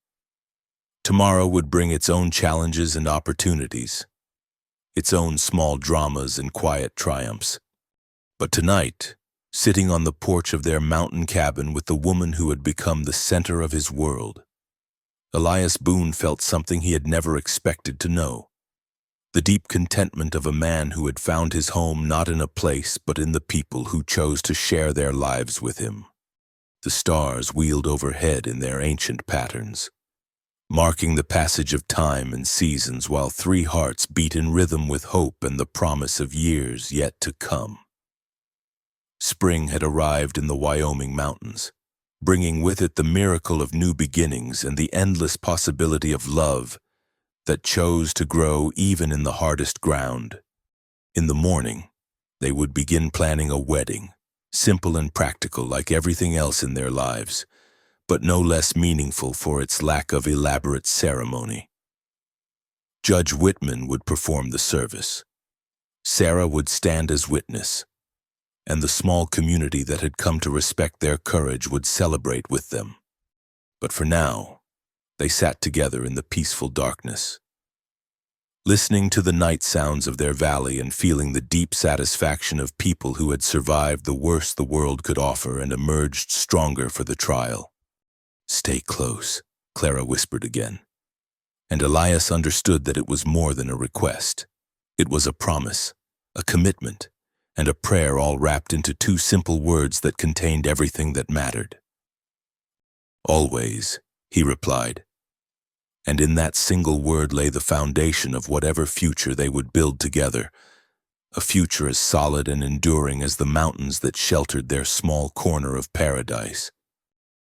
Tomorrow would bring its own challenges and opportunities, its own small dramas and quiet triumphs. But tonight, sitting on the porch of their mountain cabin with the woman who had become the center of his world, Elias Boone felt something he had never expected to know. The deep contentment of a man who had found his home not in a place but in the people who chose to share their lives with him. The stars wheeled overhead in their ancient patterns, marking the passage of time and seasons while three hearts beat in rhythm with hope and the promise of years yet to come. Spring had arrived in the Wyoming mountains, bringing with it the miracle of new beginnings and the endless possibility of love that chose to grow even in the hardest ground. In the morning, they would begin planning a wedding, simple and practical like everything else in their lives, but no less meaningful for its lack of elaborate ceremony. Judge Whitman would perform the service. Sarah would stand as witness, and the small community that had come to respect their courage would celebrate with them. But for now, they sat together in the peaceful darkness. listening to the night sounds of their valley and feeling the deep satisfaction of people who had survived the worst the world could offer and emerged stronger for the trial. "Stay close," Clara whispered again. And Elias understood that it was more than a request. It was a promise, a commitment, and a prayer all wrapped into two simple words that contained everything that mattered. "Always," he replied. And in that single word lay the foundation of whatever future they would build together, a future as solid and enduring as the mountains that sheltered their small corner of paradise.